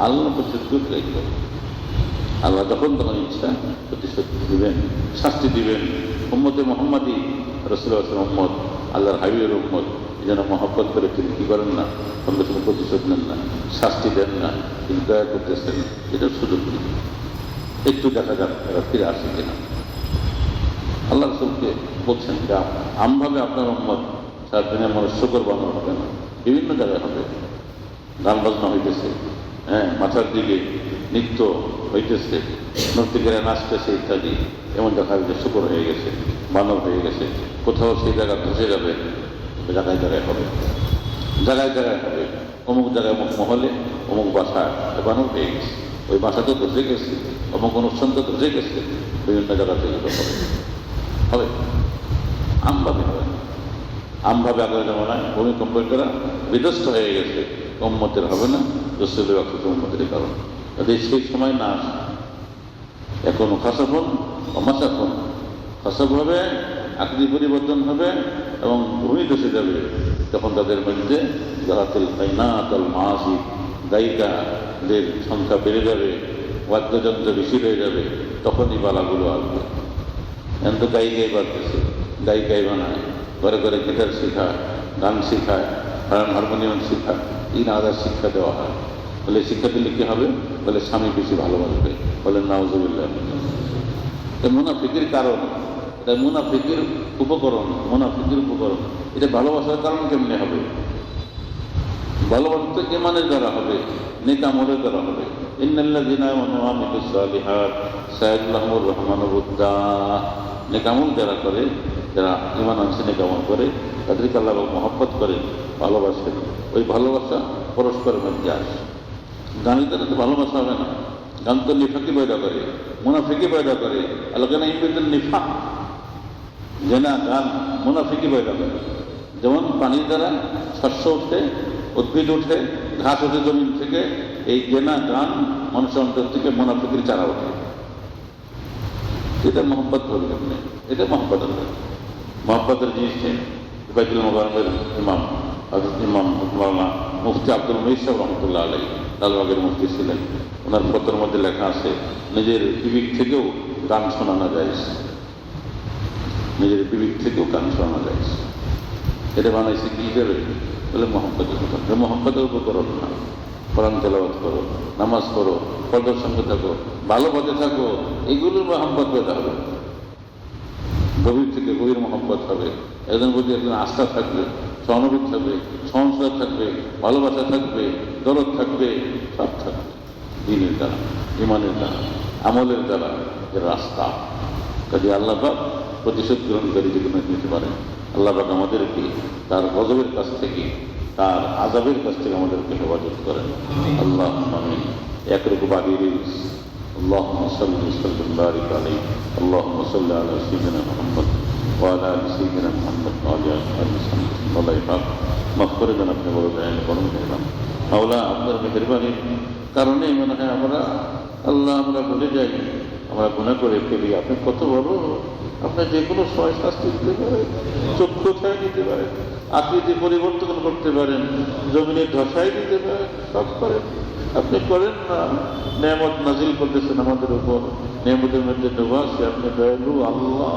আল্লাহ প্রতিশোধ কেউ ঠেকাইতে পারবো? আল্লাহ যখন তখন ইচ্ছা প্রতিশোধ দিবেন, শাস্তি দিবেন। উম্মতে মুহাম্মাদি রাসূলুল্লাহ সাল্লাল্লাহু আলাইহি ওয়াসাল্লাম আল্লাহর হাবিবের উম্মত, এই জন্য মহব্বত করে তিনি কি করেন না, সঙ্গে সঙ্গে প্রতিশোধ নেন না, শাস্তি দেন না, তিনি দয়া করতেছেন। এটার সুযোগ নেই, একটু দেখা যাক এরা ফিরে আসে কিনা। আল্লাহ রাসূলকে বলছেন যে আমভাবে আপনার উম্মত সারা দিনের মানুষ শুকর বানানো হবে না, বিভিন্ন জায়গায় হবে, গান বাজনা হইতেছে, হ্যাঁ, মাথার দিকে নৃত্য হইতেছে, নর্তকীরা নাচতেছে ইত্যাদি। এমন দেখা যায় শুকর হয়ে গেছে, মানব হয়ে গেছে। কোথাও সেই জায়গা ধসে যাবে, জায়গায় জায়গায় হবে, জায়গায় জায়গায় হবে। অমুক জায়গায় অমুক মহলে অমুক বাসায় বানর হয়ে গেছে, ওই বাসা তো ধসে গেছে, অমুক অনুষ্ঠান তো ধসে গেছে, বিভিন্ন জায়গাতে এগুলো হবে, হবে আমভাবে হবে। আমভাবে আগের জমানায় ভূমিকম্পের দ্বারা বিধ্বস্ত হয়ে গেছে, উম্মতের হবে না, রাসূলের অক্ষত উম্মতের কারণ। যদি সেই সময় না আসে, এখনো খাসাফুন মাসাফুন, খাসাফ হবে, আকৃতি পরিবর্তন হবে এবং ভূমি ধসে যাবে। তখন তাদের মধ্যে জাহাতুল কায়নাতুল মাসি, গায়িকাদের সংখ্যা বেড়ে যাবে, বাদ্যযন্ত্র বেশি হয়ে যাবে, তখনই বালাগুলো আসবে। এখন তো গায়িকাই বাড়তেছে, গায়িকাই বানায়, ঘরে ঘরে গিটার শেখায়, গান শেখায়, হারমোনিয়াম শেখায়, এই আদার শিক্ষা দেওয়া হয়। বলে শিক্ষা দিলে কি হবে? বলে স্বামী বেশি ভালোবাসবে। বলেন নাউজুবিল্লাহ। মুনাফিকের কারণ, এটা মুনাফিকের উপকরণ, মুনাফিকের উপকরণ। এটা ভালোবাসার কারণ কেমনে হবে? ভালোবাসা তো ঈমানের দ্বারা হবে, নেক আমলের দ্বারা হবে। ইন্নাল্লাযীনা আমানু ওয়া আমিলুস সালিহাত সায়াজলাহুমুর রাহমানু ওদ্দা। নেক আমল যারা করে, যারা ঈমান আনছে, নেক আমল করে, তাদেরকে আল্লাহ মহব্বত করেন, ভালোবাসেন। ওই ভালোবাসা পরস্পরের মধ্যে আসে। গানের দ্বারা তো ভালোবাসা হবে না, গান তো নিফাকি পয়দা করে, মুনাফিকি পয়দা করে। আল্লাহ কেন ইনবিতুন নিফাক, যে না গান মুনাফিকি পয়দা করে। যেমন পানির দ্বারা শস্য ওঠে, উদ্ভিদ ওঠে, ঘাস ওঠে জমিন থেকে, এই গেনা গান মানুষের অন্তর থেকে মুনাফিকের চারা ওঠে। এটা মোহাম্মত বলবেন না, এটা মোহাম্মতের মোহাম্মতের জিনিস নেই। বাইতুল মোকাররমের ইমাম হযরত ইমাম মাওলানা মুফতি আব্দুল মুঈন সাহেব রহমতুল্লাহ আলাইহি লালবাগের মুফতি ছিলেন। ওনার ফতোয়ার মধ্যে লেখা আছে নিজের বিবেক থেকেও গান শোনানো যায়, নিজের বিবেক থেকেও গান শোনানো যায়। এটা বানাইছে কি করে বলে মোহাম্মতের কথা। মোহাম্মতের উপর করো না, কোরআন তেলাওয়াত করো, নামাজ পড়ো, পর্দার সঙ্গে থাকো, ভালো পথে থাকো, এগুলোর মোহাম্মত পেতে হবে। গভীর থেকে গভীর মোহাম্মত হবে, একজন প্রতি একজন আস্থা থাকবে, সহানুভূতি থাকবে, সহনশীলতা থাকবে, ভালোবাসা থাকবে, দরদ থাকবে, সব থাকবে দ্বীনের দ্বারা, ইমানের দ্বারা, আমলের দ্বারা, এর রাস্তা। কাজে আল্লাহ পাক প্রতিশোধ গ্রহণকারী যেগুলো নিতে পারেন। আল্লাহ পাক আমাদেরকে তার গজবের কাছ থেকে, তার আযাবের কাছ থেকে আমাদেরকে হেফাজত করেন। আল্লাহ আমিন। একরকম বাড়িয়ে اللهم صل وسلم وبارك عليه اللهم صل على سيدنا محمد وعلى ال سيدنا محمد وعلى ال محمد الله পাক মাফ করে দেন, আপনি বড় দয়ালু করুন মাওলা। আপনার মেহেরবানির কারণে মনে হয় আমরা আমরা ভুলে যাই, আমরা গুনাহ করে ফেলি। আপনি কত বড়, আপনি যে কোনো সময় শাস্তি দিতে পারেন, চক্ষু ছায় দিতে পারেন, আকৃতি পরিবর্তন করতে পারেন, জমিনে ধসাই দিতে পারেন, সব করেন। আপনি করেন না, নেয়ামত নাজিল করতেছেন আমাদের উপর, নেয়ামতের মধ্যে ডোবা আছে। আপনি দয়ালু আল্লাহ।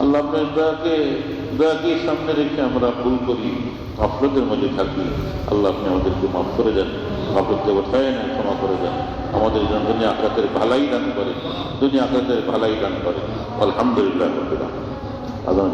আল্লাহ আপনার দয়াকে সামনে রেখে আমরা ভুল করি, গাফলতের মধ্যে থাকি। আল্লাহ আপনি আমাদেরকে মাফ করে দেন, গাফলত থেকে উঠায় না, ক্ষমা করে দেন। আমাদের জন্য দুনিয়া আখিরাতের ভালাই দান করে, দুনিয়া আখিরাতের ভালাই দান করে। আলহামদুলিল্লাহ। আল্লাহ